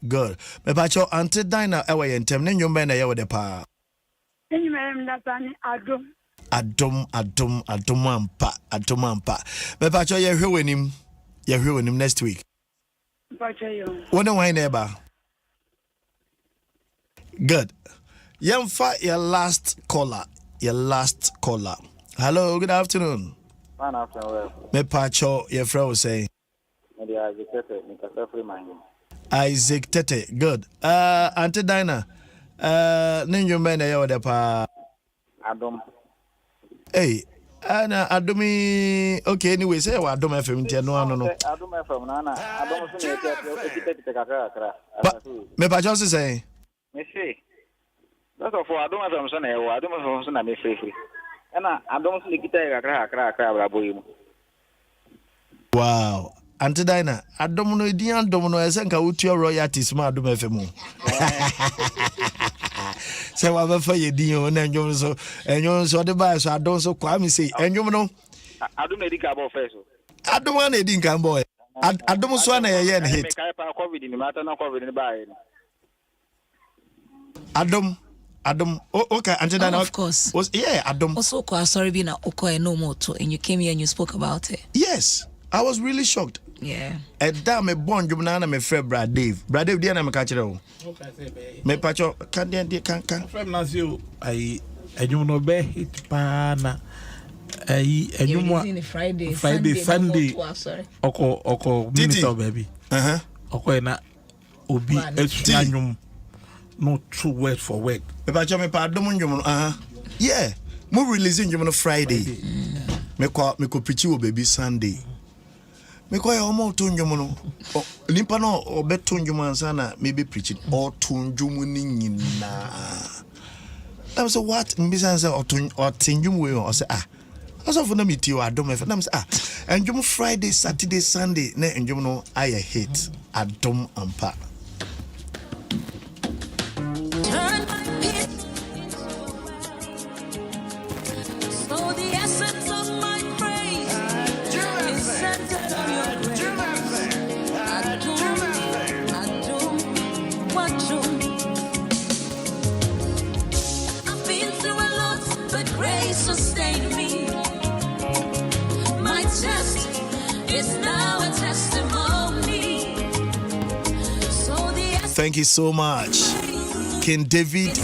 Me pacho Auntie Dinah ewa yentem ne nyumba na yewe de pa. Enyi merem datani Adom ampa. Me pacho ye hwe wenim. You hear him next week. What do I neighbor? Good. Yamfa, your last caller. Hello, good afternoon. Good afternoon. Me pacho, your friend was saying. Isaac Tete, good. Auntie Dinah, name your man there pa. Adom. Hey, Anna Adomi. Okay, anyway, say what Adom FM. No. Adom FM, Nana. Adom me pacho say. Me say. That's all for Adom FM. Son, Adom FM. Son, me free. Ana Adom so likita kakra boy. Wow. Auntie Dinah, Adom no idi Adom no esenka utua royalties ma Adom FM. Say what for you din na enjom so the buy so Adom so kwa me say enjom no Adom na edika bo first. Adom na edinka boy. Adom so na ye na hit. Me kai pa COVID ni mata na COVID ni buy. Adom, okay, Auntie Dinah. Of course. Adom. Also, sorry, being a Oko no more too, and you came here and you spoke about it. Yes, I was really shocked. Yeah. And damn me born jumna me friend Brad Dave. Brad Dave dia na me catch it. Me pacho can. Friend Nazio, I don't know be hit pana. Friday, Sunday. Oko minister baby. Oko na obi esuanyum. No true word for word. Me pacho me pa Adom njum yeah. Mo releasing njum Friday. Me ko preach wo baby Sunday. Me ko ya omo to njum no. Nimpa no obeto njum ansa na me be preaching or to njum ni nyina. I say what? Mbisa say or tinjum we or say also for na meet you Adom FM. Na say njum Friday, Saturday, Sunday na njum no I hate Adom ampa. Sustain me. My test is now a testimony. So thank you so much, King David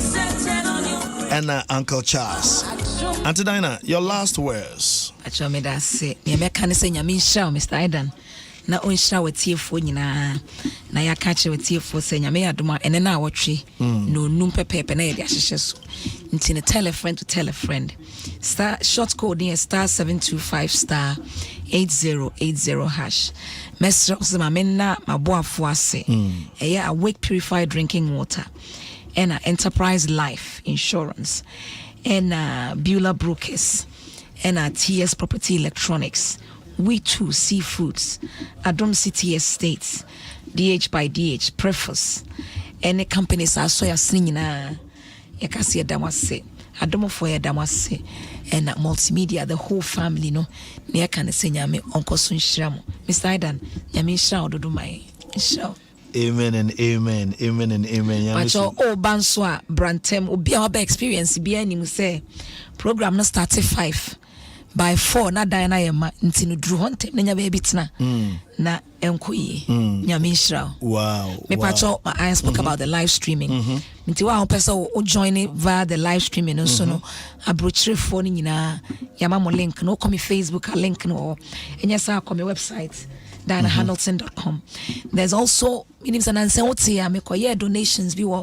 and Uncle Charles. Auntie Dinah, your last words. Actually, that's it. Me can say Mr. Adom. Na onhira watiefo nyina na ya ka che watiefo se nyame adoma ene na awotwe no num pepepe na ye de ahyehye so nti ne tell a friend to tell a friend star short code here star 725 star 8080 hash mesra osema menna maboafo ase eya awake purified drinking water and enterprise life insurance and Beulah Brokers and TS Property Electronics, We Too Seafoods, Adom City Estates, DH by DH, Preface, any companies are so yasinina, yakasi damase, Adomo for damase, and multimedia, the whole family, no, near can say yami, Uncle Sunshram, Mr. Adom, Yami Shao do my show. Amen and amen, amen and amen. But your Banswa, Brantem, will be our experience, be any say, program not started 5. By 4 na Diana yema ntinu drew hunte na nyabe bitina na enkoyi nyame nshira. Wow. Me pacho I spoke about the live streaming. Nti wa pesa o join via the live streaming so no abrochire phone nyina yama mo link no come Facebook a link no enya sa come website DianaHamilton.com. There's also meanings and answer what say me koye donations we were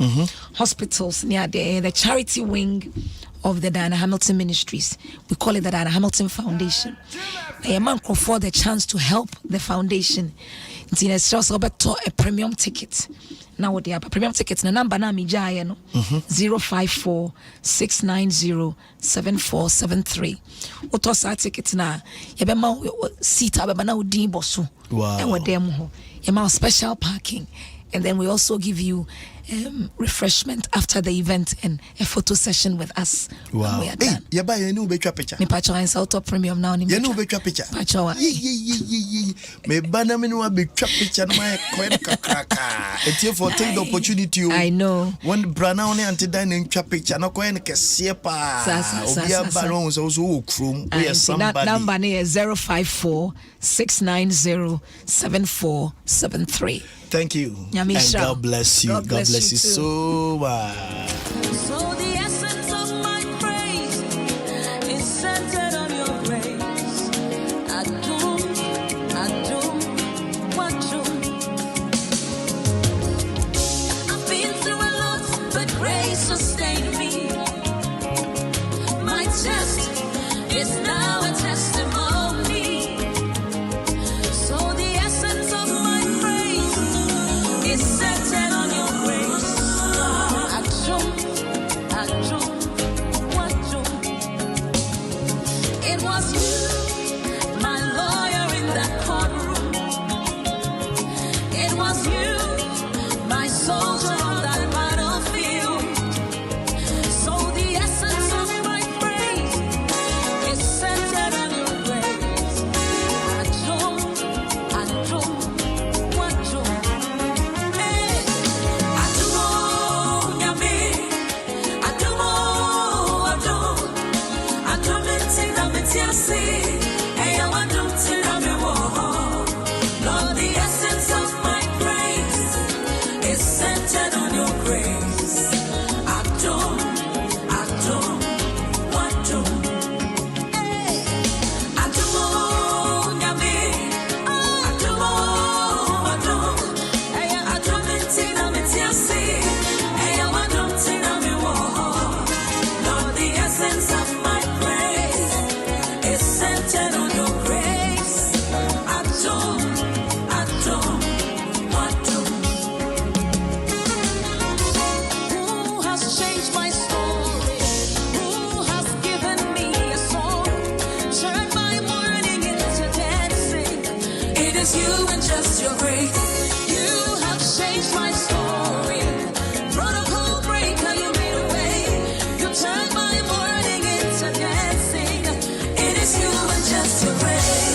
hospitals near the charity wing of the Diana Hamilton Ministries. We call it the Diana Hamilton Foundation. A man can afford the chance to help the foundation. It's just about a premium ticket. Now what they have premium tickets. The number na mijaya no 054-690-7473. Otosa tickets na yabema seat abema na udin bosu. Wow. And what them ho. Yama special parking. And then we also give you refreshment after the event and a photo session with us. Wow. We are done. Hey, buy a new picture. Me pacho and South Premium now. You know picture. Pacho. Me banana me no be picture my quite cracker. It's here for take the opportunity. I know. When Brana only anti dining picture no quite kesiepa. Obia baron so chrome. We are somebody. Number is 054-690-7473. Thank you. And God bless you. God bless you so much. So the essence of my praise is centered on your grace. Adom, Adom. I've been through a lot, but grace sustained me. My test is now a testimony. So the essence of my praise is centered on your grace. Adom, Adom. It was you, my lawyer in that courtroom. It was you, my soldier on that battlefield. So the essence of my praise is centered on your grace. Adom, Adom. Hey, Adom, Yami. Adom, Lord, the essence of my praise is centered on your grace. Adom, Adom. Hey, Adom, Yami. Adom. Hey, Adom, Lord, the essence of my praise is centered on your grace. Adom, Adom. Who has changed my story? Who has given me a song? Turned my mourning into dancing. It is you and just your grace. You have changed my story. Protocol breaker, you made a way. You turned my mourning into dancing. It is you and just your grace.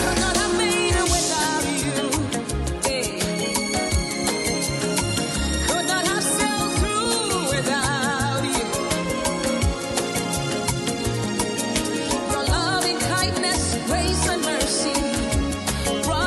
Could not have made it without you. Could not have sailed through without you. Your loving kindness, grace and mercy brought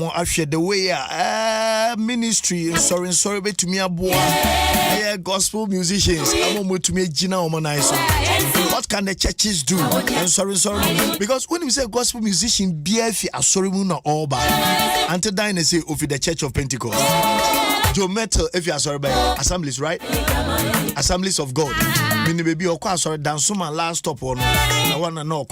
omo ahwe the way ministry sorry betumi aboa yeah gospel musicians amomo tumi gina omo nice. What can the churches do? And sorry because when we say gospel musician BF asori mu na all ba until dying say of the Church of Pentecost. Joe Metal if you are sorry by assemblies, right? Assemblies of God. Meaning baby or sorry dance man last stop on I wanna know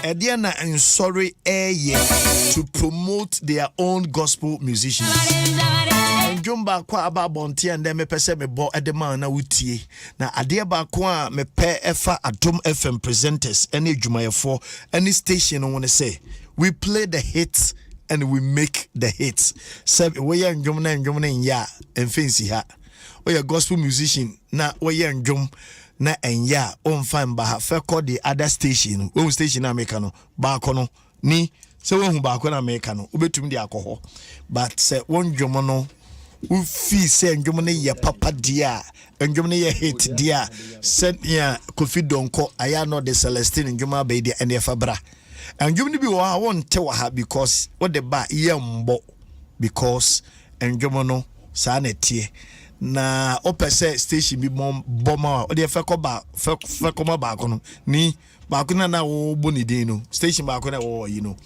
Ediana and sorry to promote their own gospel musicians. And Jumba kwa aba bonti and then me pese me bo edema na wutie. Na ade ba kwa me pe efa Adom FM presenters any jumayefo any station I wanna say we play the hits and we make the hits. Seb we ya njom ya enfensi ha. We gospel musician na we ya njom na enya on fine ba fe call the other station. One station na make no ba kono ni se won hu ba ko na make no obetum di akoho. But se won njom no u fi se njom ne ye papa dia njom ne ye hit dia sent ya Kofi Donko aya no the Celestine njom ba dia ene fa bra. And you be wa won't tell her because what the ba yembo because and Jomono sanity na opese station be bomber or the feko ba fekoma back on ni bakuna na wo boni dino station back on you know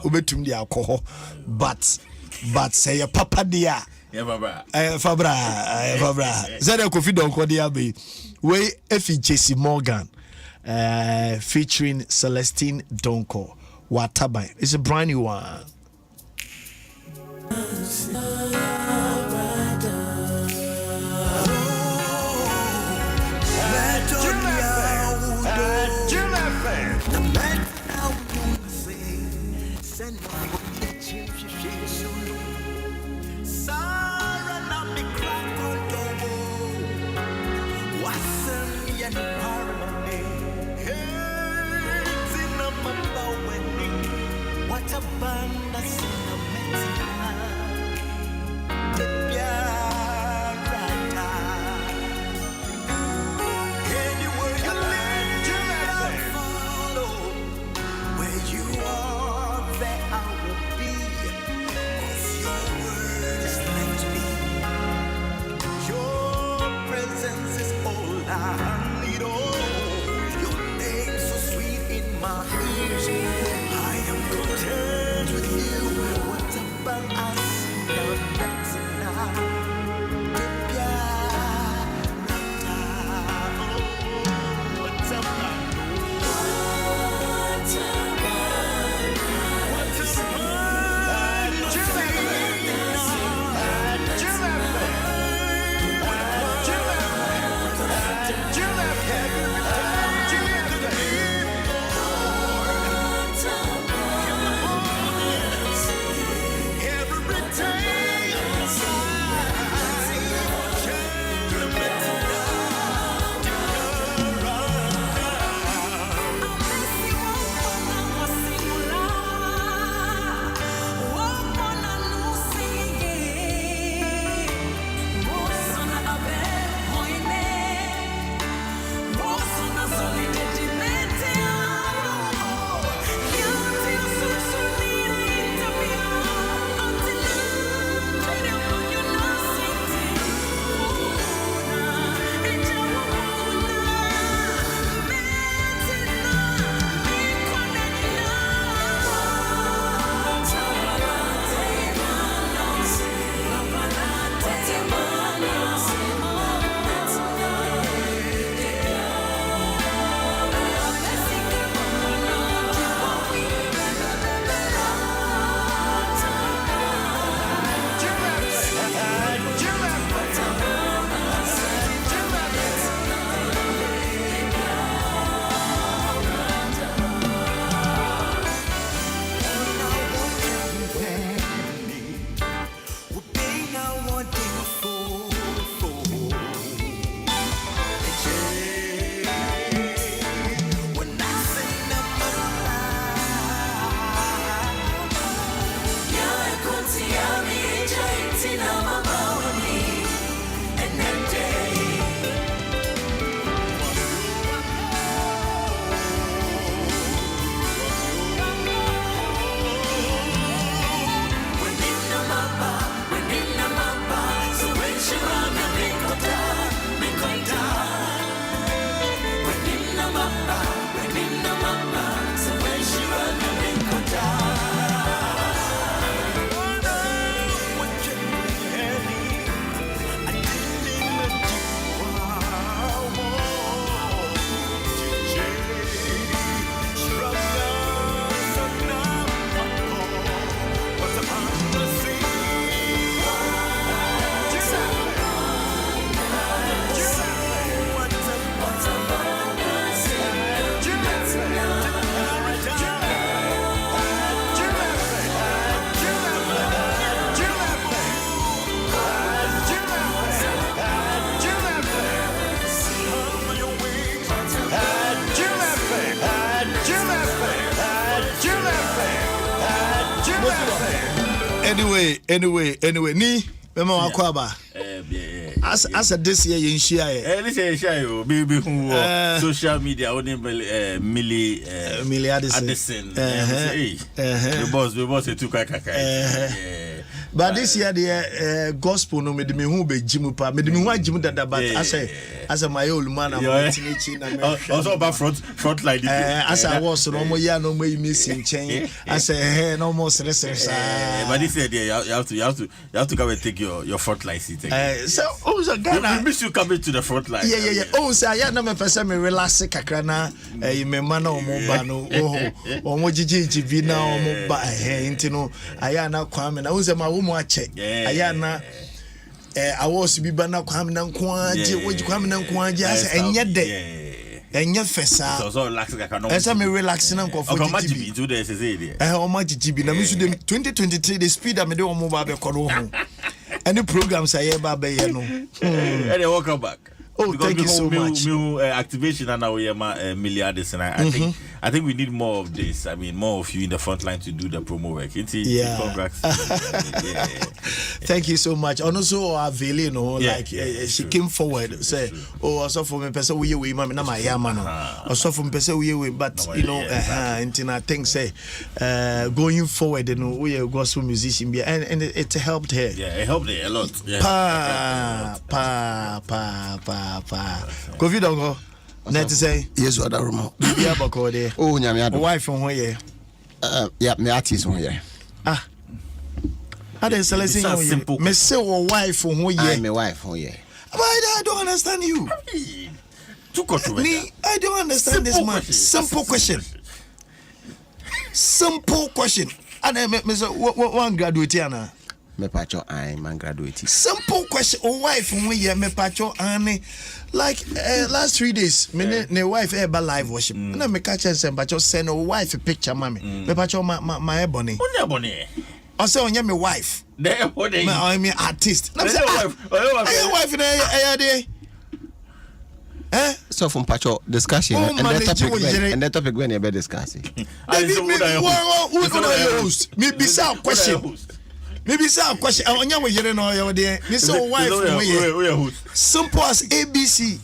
ubetum the alcohol but say your papa dia fabra zere Kofi Donko dia be we efi Jesse Morgan featuring Celestine Donko. Watabai. It's a brand new one. Anyway, ni mema wakwaba. As a this year in share. This year share baby who social media only Millie Addison. The boss took a but this year the gospel no me who be jimu pa me who jimu dada but as a my old man I'm also about front line as I was no more year no more missing chain as a no more stress but this year you have to come and take your front line seat so so Ghana we miss you coming to the front line yeah oh so I na me person me relax kakra na me man no mo ba no oh mo jiji na mo ba ntino aya na kwame na unse ma wo mo ache aya na I was be bana kwame na nkwaje woji kwame na nkwaje asa enye de enye fesa so relax kakra no esa me relax na nkofo jiji to the say o ma jiji na me su dem 2023 the speed am de o mo ba be kodo ho any programs I ba be ye no and welcome back. Oh, because thank you so much. Activation and now we are milliards, and I think we need more of this. I mean, more of you in the front line to do the promo work. Yeah. Congrats. Thank you so much. And also, Aveli, she came forward, say, "Oh, also for me, person we mama na my yamano." Also for me, person we, but and I think say, going forward, we are gospel musician, and it helped her. Yeah, it helped her a lot. Yeah. Covid ongo. Net say yes other room. Bia bako de. Oh nyame ado. Wife on here. Yeah, me artist on here. I didn't select you. Me say wife on here. I'm my wife on here. But I don't understand you. Too controversial. Me, I don't understand this man. Simple question. Simple question. And me say one graduate ana. Me pacho I'm graduate. Simple question. Wife on here me pacho ane. Like last 3 days, me wife ever live worship. Na me catch and pacho send a wife a picture mommy. Me pacho my ebony. I say on me wife. I mean artist. Na say wife na so from pacho discussion and the topic when you be discussing. Me bisa question. Maybe some question. I want you to know your day. Miss wife, simple as ABC.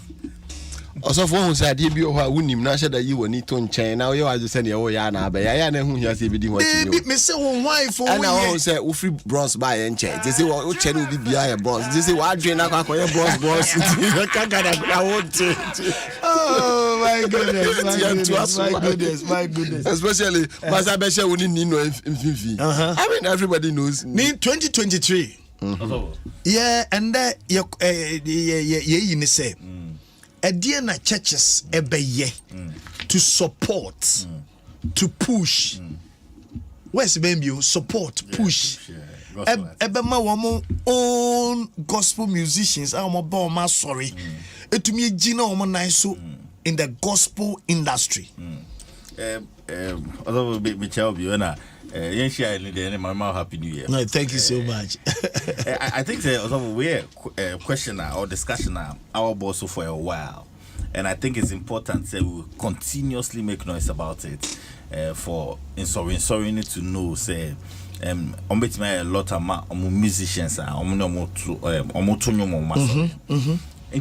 Also, for who said you are winning, not that you will need to change. Now you are just saying, oh, Yana, but I know who has been watching you. Miss wife, and I always say, free bronze by and change. They say, what chain will be behind a bronze. They say, what drain I can't call your bronze. I won't change. Oh, my goodness. Especially, Masabesha wouldn't need no MV. I mean, everybody knows. Need 2023. Yeah, and that you say. Ediana churches ebeye to support to push where's baby support push ebema womo own gospel musicians am about ma sorry etumi gina womo nice so in the gospel industry although me tell you na Happy New Year. No, thank you so much. I think we're question or discussion our boss for a while, and I think it's important that we continuously make noise about it for insorin to know say a lot of musicians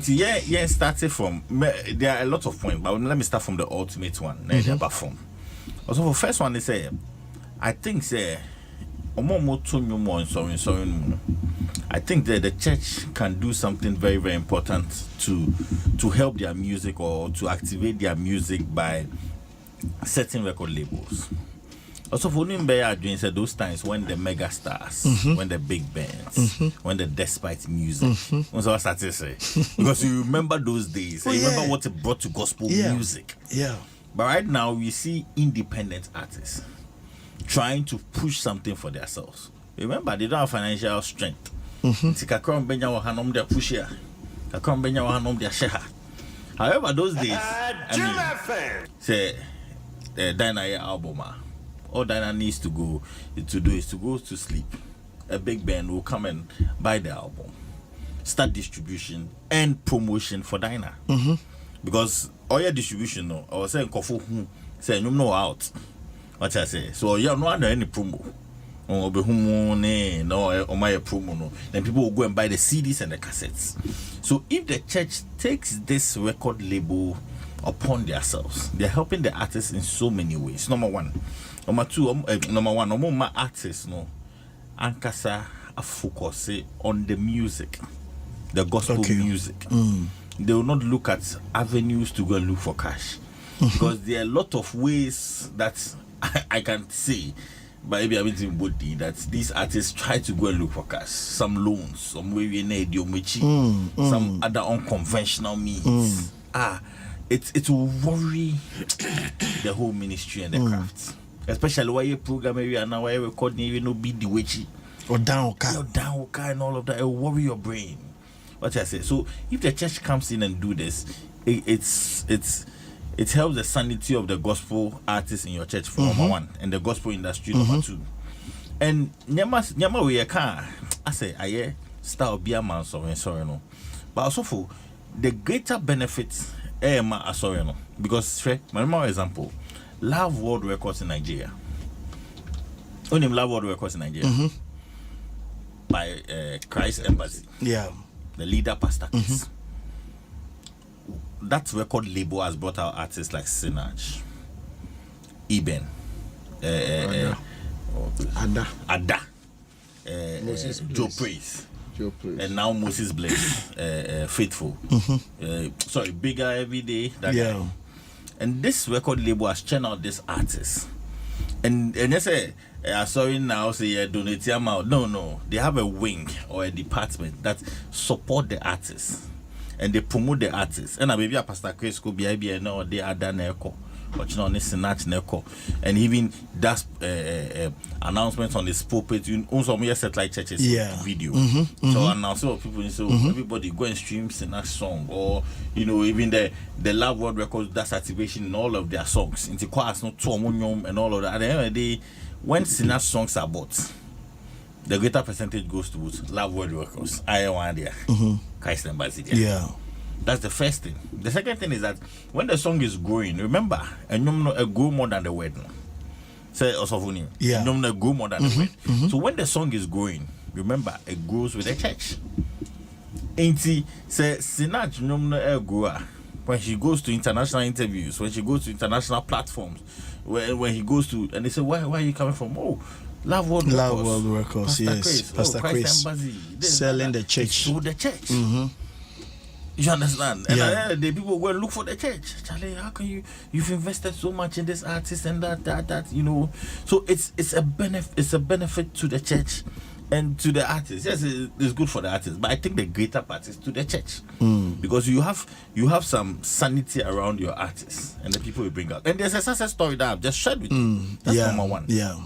yeah started from there are a lot of points, but let me start from the ultimate one. Also for first one they say I think I think that the church can do something very, very important to help their music or to activate their music by setting record labels. Also, for doing those times when the mega stars, when the big bands, when the despite music, because you remember those days, you remember what it brought to gospel music. Yeah. But right now we see independent artists trying to push something for themselves. Remember, they don't have financial strength. However, those days, say Dinah album, all Dinah needs to do is to go to sleep. A big band will come and buy the album, start distribution and promotion for Dinah. Because all your distribution, I was saying, Kofu, say, you know, out. What I say, so you're not under any promo. or behumo ne no or my promo no, then people will go and buy the CDs and the cassettes. So if the church takes this record label upon themselves, they're helping the artists in so many ways. Number one. Number two, number one, my artists no ankasa a focus on the music, the gospel music. They will not look at avenues to go and look for cash. Because there are a lot of ways that I can say, but maybe I'm in body that these artists try to go and look for cash. Some loans, some way we need some other unconventional means. It will worry the whole ministry and the crafts. Especially why you program area now, why you recording, you know, be the witchy or down and all of that. It will worry your brain. What I say. So if the church comes in and do this, it helps the sanity of the gospel artists in your church for number one, and the gospel industry number two. And nyama we can I say I start be a man sorry no, but also for the greater benefits sorry no, because my more example, Love World Records in Nigeria. Only Love World Records in Nigeria by Christ Embassy. Yeah. The leader, Pastor Chris. That record label has brought out artists like Sinach, Eben, Ada, Joe Praise, and now Moses Blaze, Faithful. Bigger every day. That guy. And this record label has churned out this artist. And they say, sorry now, say donate your amount. No. They have a wing or a department that support the artists. And they promote the artists. And maybe a Pastor Chris could be no, they are done echo. But you know, Snatch Neko. And even does announcements on his pulpit. You also me satellite churches video. So and now so people everybody go and stream Snatch song, or you know, even the Love World Records does activation in all of their songs. Into choirs, no Tuamunium and all of that. At the end of the day, when Snatch songs are bought, the greater percentage goes towards Love World Records. I want there. Christ Embassy. Yeah. That's the first thing. The second thing is that when the song is growing, remember, and you grow more than the word. Say also funny. Yeah. You grow more than the word. So when the song is growing, remember, it grows with the church. Ain't he say Sinach grower when she goes to international interviews, when she goes to international platforms, when he goes to, and they say, why are you coming from? Oh, Love World Records, yes. Pastor Chris selling the church. To the church. You understand? And the people go and look for the church. Charlie, how can you've invested so much in this artist and that, you know. So it's a benefit to the church and to the artist. Yes, it's good for the artist, but I think the greater part is to the church. Because you have some sanity around your artists and the people you bring out. And there's a success story that I've just shared with you. That's number one. Yeah.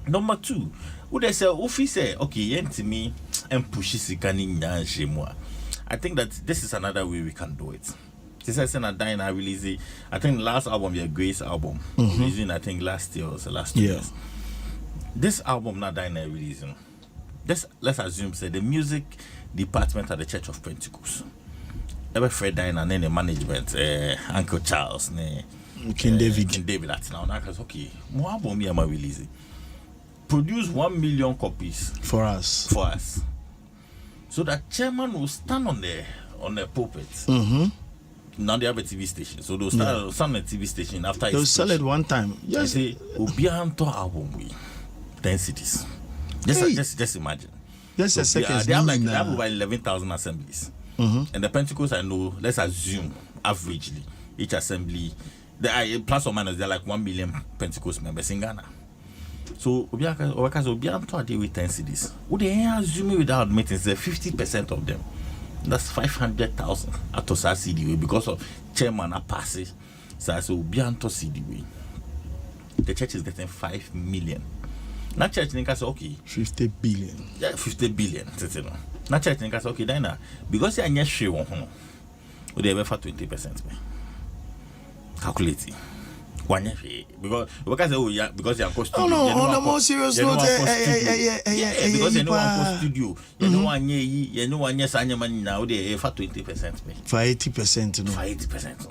Number two, would they say okay, to me and push it. I think that this is another way we can do it. This is a dying I release. I think the last album, your Grace album, releasing I think last year or the last 2 years. This album not dying I releasing. Let's assume say the music department at the Church of Pentecost. Ever Fred dying and then the management, Uncle Charles, King David. That's now okay. More album I'm releasing. Produce 1 million copies for us. So that chairman will stand on the pulpit. Now they have a TV station, so they'll stand on a TV station after they'll sell it one time. Yes, they will be on to album with 10 cities. Just imagine. Just a second. They have over 11,000 assemblies, and the Pentecost I know. Let's assume averagely each assembly, plus or minus, they're like 1 million Pentecost members in Ghana. So, workers will be on to a day with 10 cities. Would they assume without meetings, 50% of them? That's 500,000 at Tosa CDW because of chairman a passes. So, I will be on to CDW. The church is getting 5 million. Now, church think I say, okay, 50 billion. Yeah, 50 billion. Now, church think I say, okay, then because you're not sure, would they ever for 20%? Calculate it. Because you're cost studio. On a more serious note, because you know one studio, you know one yes, man now they for 20%. For 80%, For 80%.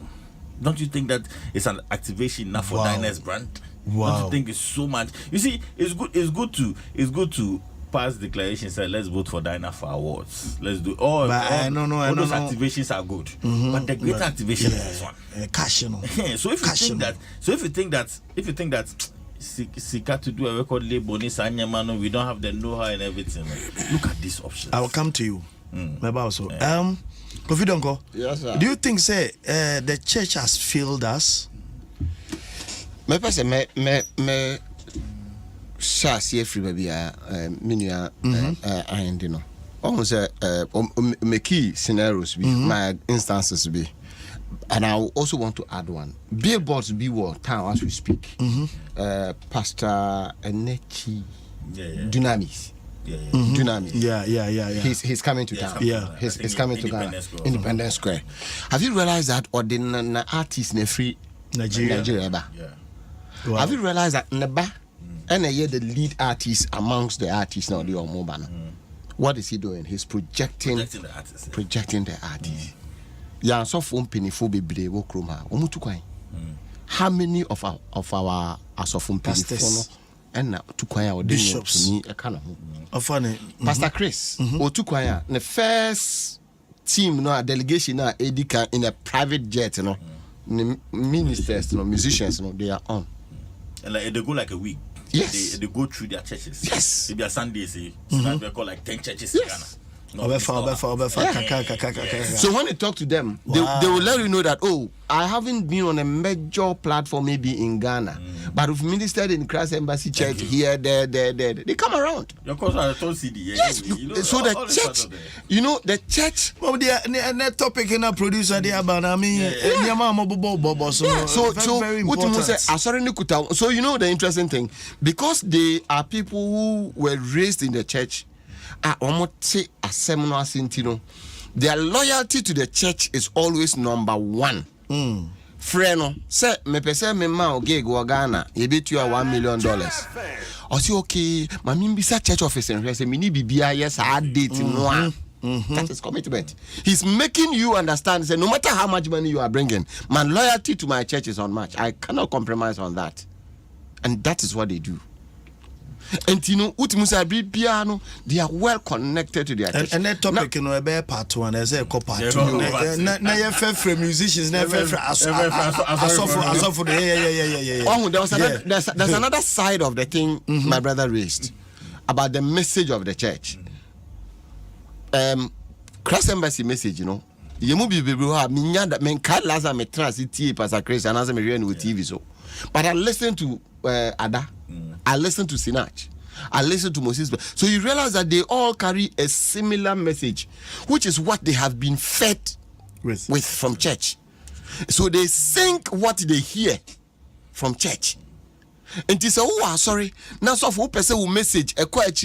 Don't you think that it's an activation now for Diners brand? Wow. Don't you think it's so much? You see, it's good to pass declarations. Say, let's vote for Dinah for awards. Let's do all those activations are good. But the great activation is this one. Cash, you know. So if you think that Sika to do a record label, we don't have the know-how and everything. Look at these options. I will come to you. Maybe also. Kofi Donko. Yes, sir. Do you think the church has failed us? Me person me share see free baby minua and you know. Almost me key scenarios be my instances be. And I also want to add one. Billboards be what town as we speak. Pastor Enechi Dunamis. Dunamis. Yeah. He's coming to town. He's coming to Ghana. Independence Square. Have you realized that ordinary artists in free Nigeria? Wow. Have you realized that Neba and the lead artist amongst the artists now the Omobana? What is he doing? He's projecting the artist. Yeah, so from Penifo be wo kroma. Omutukwan. How many of our asofum Penifo and tukwan or bishops ni ekana ho? Pastor Chris otukwan the first team no delegation na edika in a private jet no ministers no musicians no they are on. And like they go like a week. Yes. They go through their churches. Yes. Maybe a Sunday, say, they call like 10 churches in Ghana. So when you talk to them, they will let you know that, oh, I haven't been on a major platform maybe in Ghana, but we've ministered in Christ Embassy Church here, there. They come around. Of course, I told CD. Yes, so the church, the church. Well, the topic in a producer, they about so very important. So the interesting thing, because they are people who were raised in the church. Their loyalty to the church is always number one. Freno, say me pese me ma o gig wa Ghana, ye bet you $1 million. I say okay, my bisa church office and say me ni bibia yes I date no. That is commitment. He's making you understand. Say no matter how much money you are bringing, my loyalty to my church is unmatched. I cannot compromise on that, and that is what they do. And they are well connected to their church. And that topic, about part one, there's a part two. Now you for musicians, never for there's another side of the thing my brother raised about the message of the church. Christ Embassy message, you move be that men can't last a trans Pastor Chris and as a with TV so. But I listened to Ada. I listen to Sinach. I listen to Moses. So you realize that they all carry a similar message, which is what they have been fed with from church. So they sing what they hear from church. And they say, oh, sorry. Now, so for person will message a quiet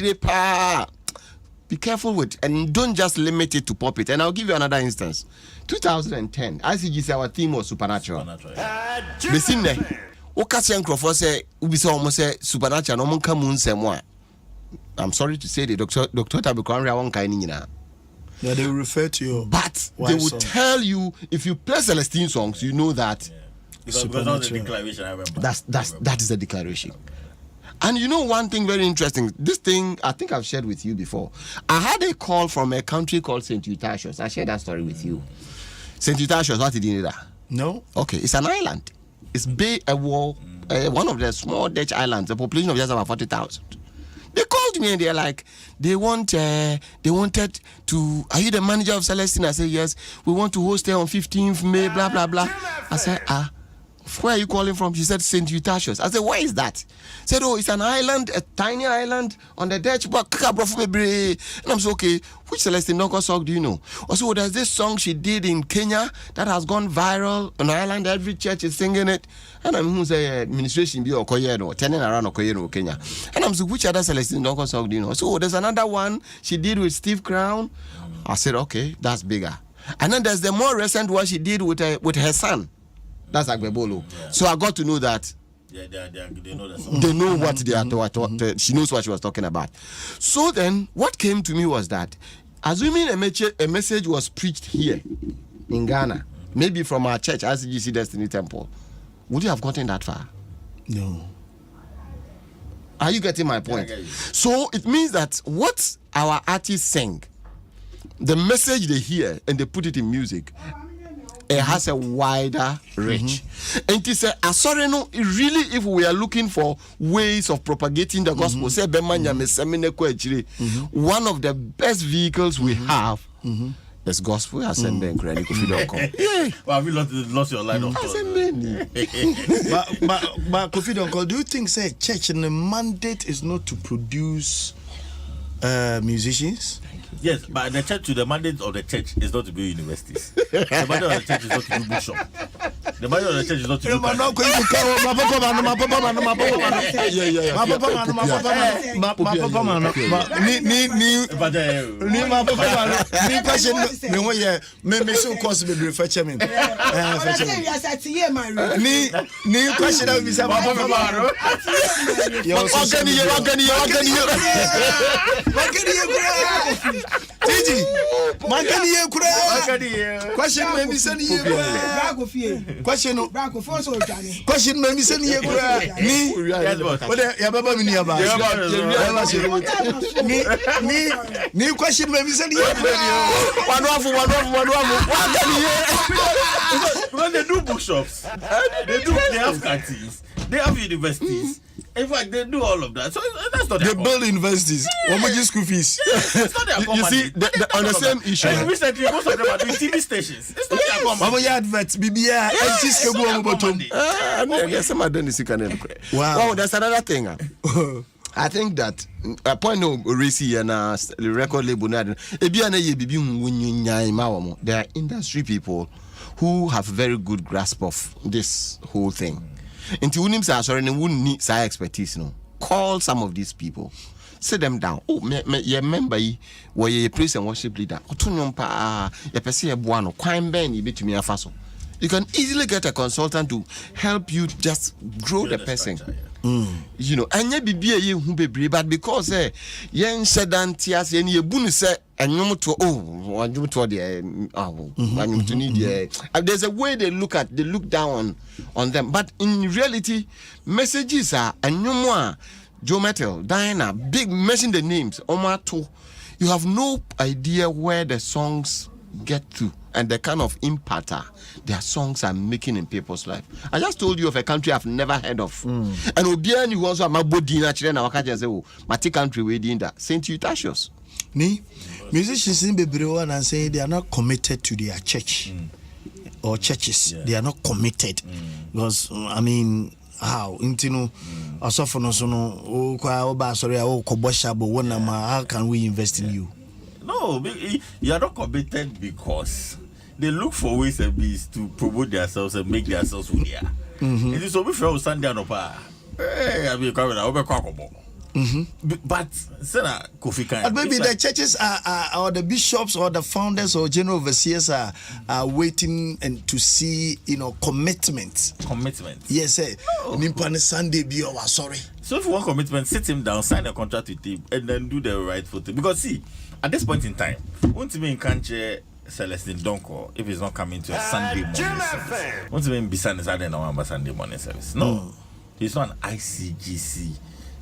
be careful with, and don't just limit it to pulpit. And I'll give you another instance. 2010, ICGC, our theme was supernatural. They sing there. Supernatural I'm sorry to say the doctor yeah, they will refer to you. But they will tell you if you play Celestine songs, you know that because that's the declaration I remember. That is the declaration. And you know one thing very interesting. This thing I think I've shared with you before. I had a call from a country called St. Eustatius. I shared that story with you. St. Eustatius, what did you know that? No. Okay, it's an island. It's Bay Award, one of the small Dutch islands. The population of just about 40,000. They called me and they're like, they wanted to. Are you the manager of Celestine? I said yes. We want to host her on 15th May. Blah blah blah. I said where are you calling from? She said St. Eustatius. I said where is that? Said oh, it's an island, a tiny island on the Dutch. And I'm so okay. Which Celestine Donko song do you know? Also, there's this song she did in Kenya that has gone viral on the island. Every church is singing it. And I'm who's a administration be Okoye turning around Okoye Kenya. And I'm so which other Celestine Donko song do you know? So there's another one she did with Steve Crown. I said okay, that's bigger. And then there's the more recent one she did with her son. That's Agbebolo. Yeah. So I got to know that. Yeah, they know that. They know what they are talking. She knows what she was talking about. So then, what came to me was that, assuming a message was preached here in Ghana, maybe from our church, ICGC Destiny Temple, would you have gotten that far? No. Are you getting my point? Yeah, I get you. So it means that what our artists sing, the message they hear and they put it in music, it has a wider reach. And it say, sorry, no, really, if we are looking for ways of propagating the gospel, say, one of the best vehicles we have is gospel. I send them credit if you don't come. Yeah. Well, have you lost your line of thought? But Kofi Donko, do you think, say, church and the mandate is not to produce musicians? Yes, but the mandate of the church is not to build universities. The mandate of the church is not to do bookshop. The mandate of the church is not to do Tiji, Makani question maybe send you question maybe send you me Yababa Miniaba me question maybe send you one when they do bookshops, they have canteens, they have universities. In fact, they do all of that. So that's not they build universities. School fees. It's not their you see, on the same issue. And recently, most of them are doing TV stations. It's not their common. Adverts, BBA, Wow, there's another thing. I think that a point no racy and the record label. There are industry people who have very good grasp of this whole thing. Into unim sa sorry, and wouldn't need sa expertise. No, call some of these people, sit them down. Oh, me member where ye praise and worship leader. Otunyompa ye pese ye buano kwine ben ye betumi afaso. You can easily get a consultant to help you just grow the person. You know, and ye bibia ye hu bebre, but because yen sedan tias ye ni ebunu se enyum to enyum to enyum to need there's a way they look down on them, but in reality messages are enyum Joe Metal, Diana, big mention the names, Omato. You have no idea where the songs get to and the kind of impact their songs are making in people's life. I just told you of a country I've never heard of. And Obian, you also have my body naturally. Now I can't say, oh, my country waiting that Saint Eustatius. Musicians in Bebreo and say they are not committed to their church or churches. They are not committed because I mean, how intino how can we invest in you? No, you are not committed because they look for ways and means to promote themselves and make themselves who they are. It is so we feel Sunday on a I mean, but maybe the churches are or the bishops or the founders or general overseers are waiting and to see commitment. Yes, sir. No. Sunday be sorry. So if you want commitment, sit him down, sign a contract with him, and then do the right thing. Because see, at this point in time, won't you can't Celestine Donko if he's not coming to a Sunday morning service? Won't you be Sunday morning service? No, he's not an ICGC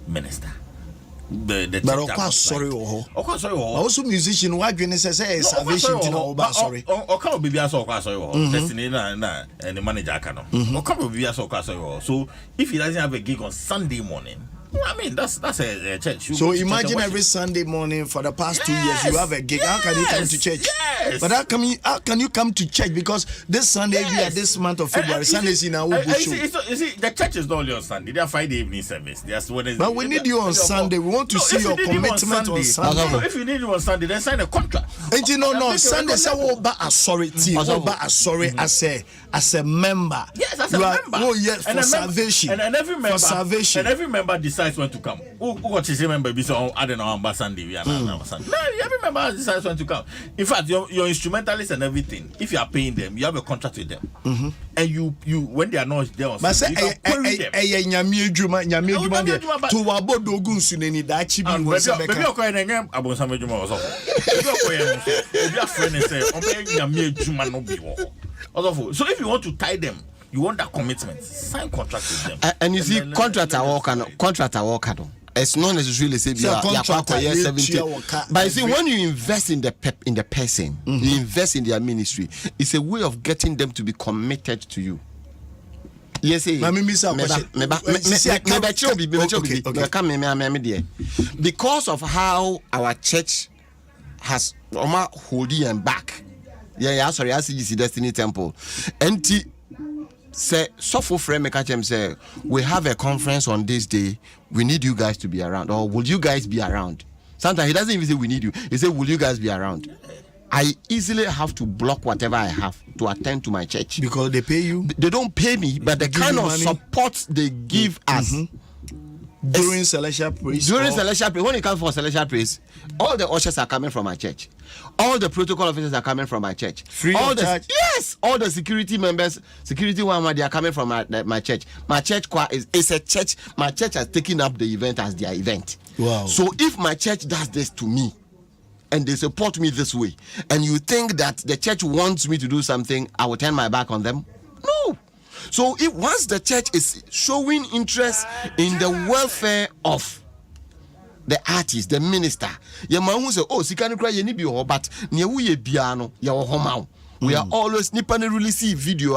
minister. But sorry, also musician. Why can you say salvation? Sorry. Or come be so Destiny and the manager can. Or come be so so if he doesn't have a gig on Sunday morning, I mean that's a church. So imagine every Sunday morning for the past 2 years you have a gig. How can you come to church? Yes. But how can you come to church? Because this Sunday we are this month of February. Sundays in our show. You see, the church is not only on Sunday. They are Friday evening service. There's Wednesday. But we need you on Sunday. We want to see your commitment on Sunday. If you need you on Sunday, then sign a contract. And you know, Sunday say sorry as a member. Yes, as a member. Oh yes, for salvation. And every member for salvation. And every member decides when to come. Who what is a member? Be so I don't know on Sunday. We are not Sunday. No, every member decides when to come. In fact, your instrumentalists and everything. If you are paying them, you have a contract with them. And you when they are not there on Sunday, you can query them. To abodo gunsuneni da chibi wonse beka. Baby okoye na nyam abonsam adwuma wo so. Baby okoye no so. Obi afre ne say obe nyame adwuma no bi wo. So if you want to tie them, you want that commitment, sign contract with them. And you see, contract are working. it's not necessarily say So a contractor, 70. But you see, when you invest in the person, Mm-hmm. you invest in their ministry, it's a way of getting them to be committed to you. Yes, because of how our church has holding and back. Sorry, I see Destiny Temple. And say so for friend make him say we have a conference on this day, we need you guys to be around, or will you guys be around? Sometimes he doesn't even say we need you, he say will you guys be around? I easily have to block whatever I have to attend to my church because they pay you. They don't pay me, but the kind of support they give us during celestial praise. Celestial praise, when it comes for celestial praise, all the ushers are coming from my church. All the protocol officers are coming from my church. Free all of charge? Yes, all the security members, security one, they are coming from my church. My church is a church. My church has taken up the event as their event. Wow. So if my church does this to me, and they support me this way, and you think that the church wants me to do something, I will turn my back on them? No. So if once the church is showing interest in the welfare of the artist, the minister, your man who say, oh, sikani cry ye ni bi ho, but ne wu ye bia no ye wo homa. We are always nipping release video.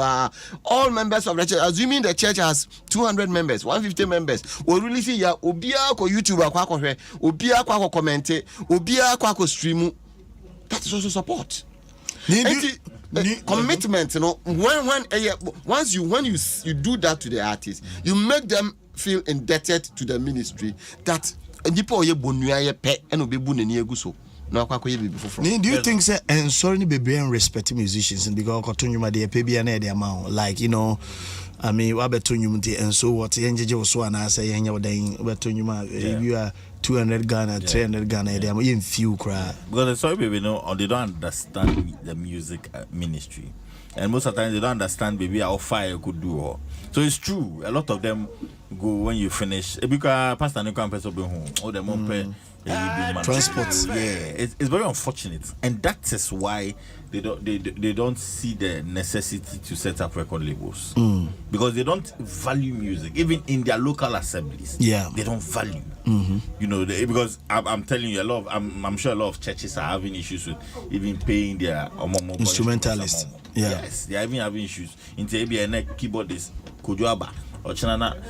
All members of the church, assuming the church has 200 members, 150 members, we release ya obia ko YouTube akwa ko hwe, obia kwa ko comment, obia kwa ko stream. That is also support. Commitment, you know. Once you do that to the artist, you make them feel indebted to the ministry. That ndipo ye bonua ye pe eno bebu nani eguso. Do you think say and sorry baby and respect musicians and because continue the pay and the amount like you know I mean what between you and so what NJJ so and I say you are 200 Ghana 300 Ghana they are in few cry because sorry baby they don't understand the music ministry and most of the time they don't understand baby how far you could do all. So it's true a lot of them go when you finish because pastor no can person be home all them on transport. It's very unfortunate, and that is why they don't see the necessity to set up record labels because they don't value music even in their local assemblies. They don't value. You know, because I'm telling you, I'm sure a lot of churches are having issues with even paying their instrumentalists. Yes, they are even having issues. Into a keyboardist, Kojoaba. Or Chinana,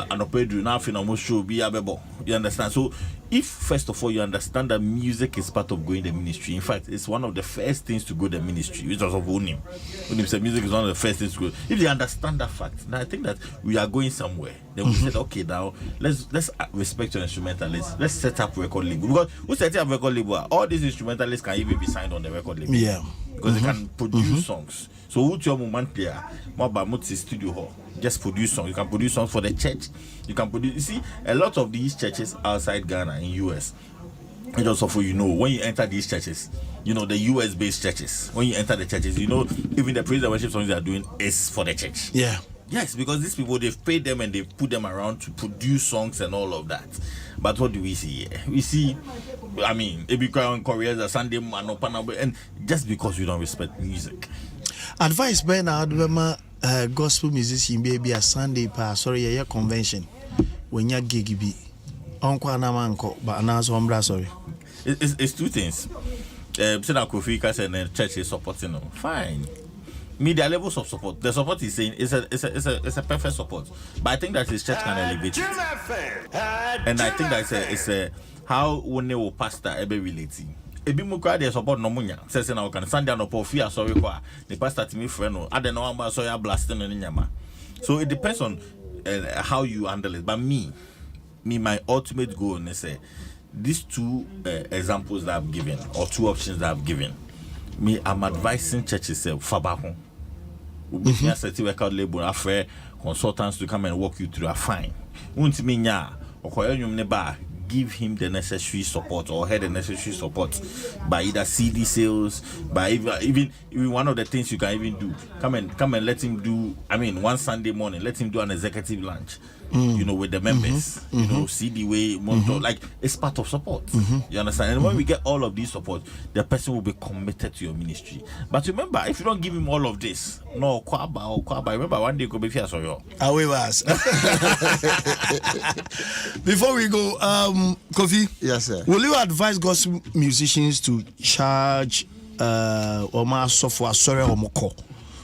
Anopedru, nothing almost show be abebo. You understand? So, if first of all you understand that music is part of going the ministry, in fact, it's one of the first things to go the ministry, which was of Unim. Unim said music is one of the first things to go. If they understand that fact, now I think that we are going somewhere. Then we said, okay, now let's respect your instrumentalists. Let's set up record label. Because who set up record label? All these instrumentalists can even be signed on the record label. Because they can produce songs. So who's your moment player? Mobile studio hall. Just produce songs. You can produce songs for the church. You can produce. You see, a lot of these churches outside Ghana in US. And also for when you enter these churches, the US based churches. When you enter the churches, even the praise and worship songs they are doing is for the church. Yes, because these people they've paid them and they've put them around to produce songs and all of that. But what do we see here? We see, I mean, Ebika Korea, a Sunday man, and just because you don't respect music. Advice Bernard gospel musician baby a Sunday pass sorry convention when you gig be uncle namanko but now sorry. It's two things. Kofi and the church is supporting them. Fine. Media levels of support. The support is saying it's a perfect support. But I think that his church can elevate it. And I think that it's a how when they will pastor ever relating. Ebi mukra dey support no munya say na can Sunday no pofia sorry kwa the pastor to me friend no ade no amba so ya blasting no nyama. So it depends on how you handle it. But me my ultimate goal is say these two examples that I've given or two options that I've given, I'm advising churches fabaho. We set record label affair consultants to come and walk you through a fine. Won't me nya okoyonyum ne ba give him the necessary support or her the necessary support by either CD sales, by even one of the things you can even do. Come and let him do. I mean, one Sunday morning, let him do an executive lunch. you know, with the members, you know, see the way, like it's part of support. You understand? And when we get all of these support, the person will be committed to your ministry. But remember, if you don't give him all of this, no, kwaba, remember one day you could be here, so you. Before we go, Kofi. Yes, sir. Will you advise gospel musicians to charge Oma software sorry or moko?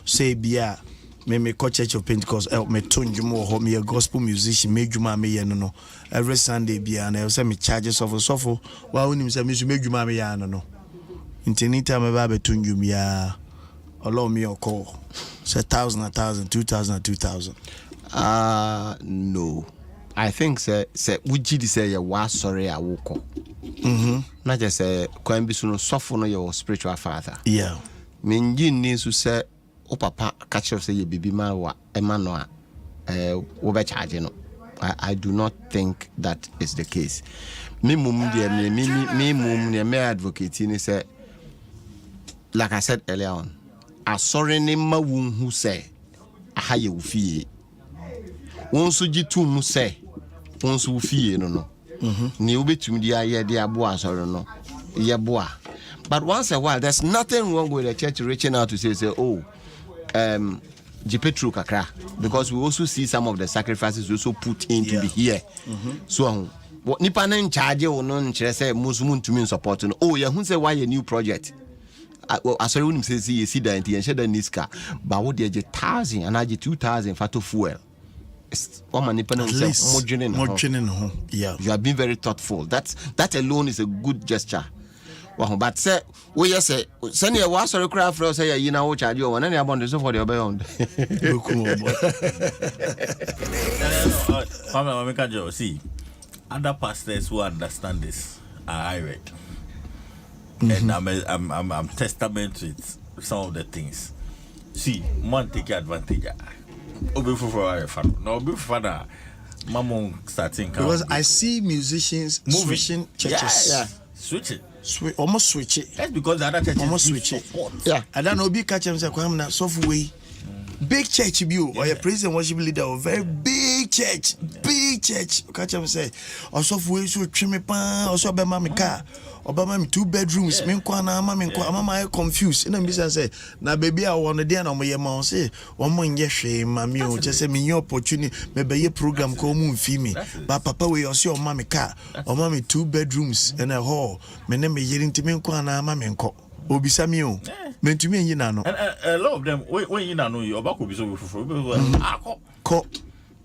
Say bia me call Church of Pentecost help me tune you more me a gospel musician me juma me no every Sunday bia and I say me charges of why when him say me make juma me no intini time me ba tune you ya allow me a call say 1,000 2,000 no, I think say uji say ya wa sorry a woko not just say kwan bi so no sofo no your spiritual father. Yeah, me ngi ni so say o papa catch us say ye bibi ma wa ema no a wo be charge no. I do not think that is the case. Me mum de me advocate ni say, like I said earlier on, a sorry ni ma wun who say aha ye ufie won so jitu mu say won so ufie no ni obetumi dia ye dia boa sorry no ye boa. But once a while there's nothing wrong with the church reaching out to say oh Jipetru kakra, because we also see some of the sacrifices we also put in to be here. So what nipa na in charge o no nkyere say musumun to me support no. Oh yeah, who say why a new project? Asori unim say you see that and share the niska, but what dey 1,000 and aje 2,000 for to fuel. One man nipa na say more. Yeah, you have been very thoughtful. That alone is a good gesture. Well, but say we just say send you was sorry cry for say you know charge you one and about so for the obey on. See, other pastors who understand this are irate. And I'm testament with some of the things. See, man take advantage. Obi for no obi for that. Mama starting because I see musicians switching churches. Yeah. Switch it. Almost switch it. That's because the other churches almost switch it. Yeah. I don't know. Big catch him say kwam na software. Big church you or your praise and worship leader or very big church. Big church. Catch him say or software so trim pan or so be mama car. Obama me 2 bedrooms me kwa na mama me kwa mama confused ina mbisa say na baby I want dey na mo ye ma say wo mo nye hwe mami o che say me nye opportunity me be ye program ko mu mfi me but papa we o say o mama car o mama 2 bedrooms and a hall me na me yiri ntimi kwa na mama nko obisa mi o me ntumi yin na no a lot of them when you na no you obako bi so fufu ko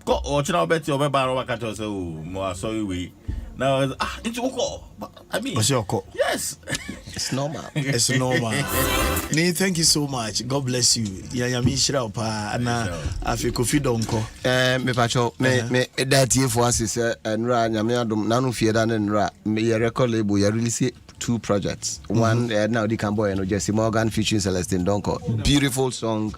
o china obeti obeba ro waka to say o mo sorry we now it's okay. I mean, yes, it's normal. It's normal. Nee, thank you so much. God bless you. Ya mi shira pa na afiko fidonko. Me pacho me that year for us is nra nyame adom nanu fie da nra me record label ya release 2 projects. One now the Camboy and Jesse Morgan featuring Celestine Donko. Beautiful song,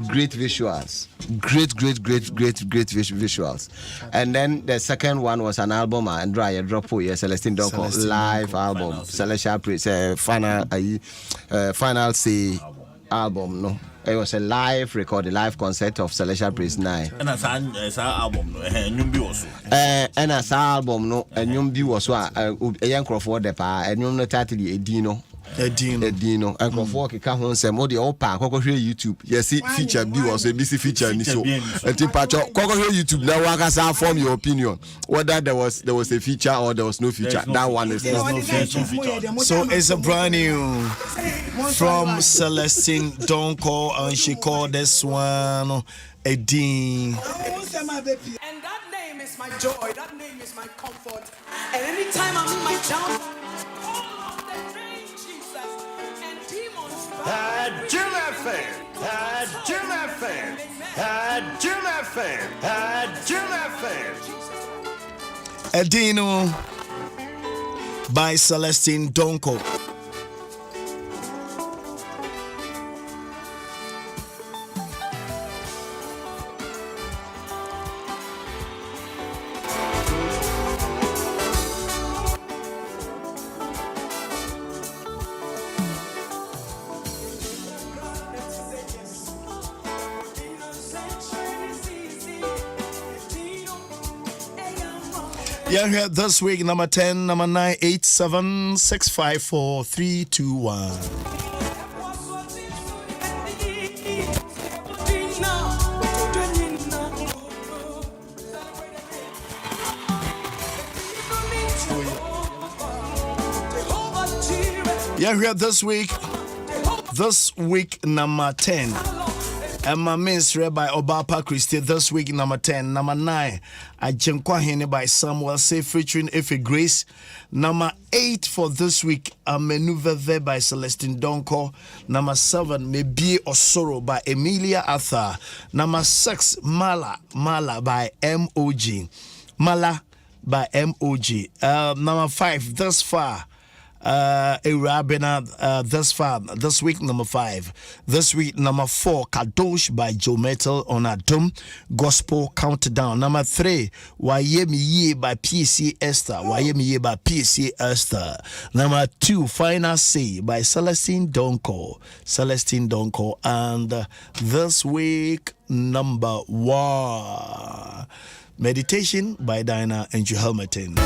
great visuals, great visuals. And then the second one was an album and dry drop Celestine Donko live album. Celestial Praise final say album no. It was a live recording, live concert of Celestial Praise 9. And as album no nyumbi also. And as album no nyumbi also a young Crawford the pa and nyum no title Edino and Crawford ka ho nsem o de o pa kokko hwe YouTube. Yes, feature bi was a busy feature ni so. And pacho kokko hwe YouTube na waka sa form your opinion whether there was a feature or there was no feature. That one is no feature. So it's a brand new from Celestine Donko and she called this one Adom. And that name is my joy, that name is my comfort. And anytime I'm in my down, all of the rain, Jesus, and demons. Adom FM, Adom FM, Adom FM, Adom FM. Adom by Celestine Donko. Yeah, this week, number 10, number 9, 8, 7, 6, 5, 4, 3, 2, 1. Yeah, here this week. This week, number 10. Emma Ministry by Obapa Christie. This week, number 10. Number 9. Ajenkwa Hene by Samuel Say featuring Ife Grace. Number 8 for this week, A Maneuver by Celestine Donko. Number 7, Maybe Osoro by Emilia Arthur. Number 6, Mala by MOG. Mala by MOG. Number 5, Thus Far. Thus Far. This week, number 5. This week, number 4, Kadosh by Joe Metal on Adom. Gospel Countdown. Number 3, Wayemi Ye by PCA Esther. Wayemi Ye by PCA Esther. Number 2, Final Say by Celestine Donko. Celestine Donko. And this week, number 1, Meditation by Diana and Helmetin.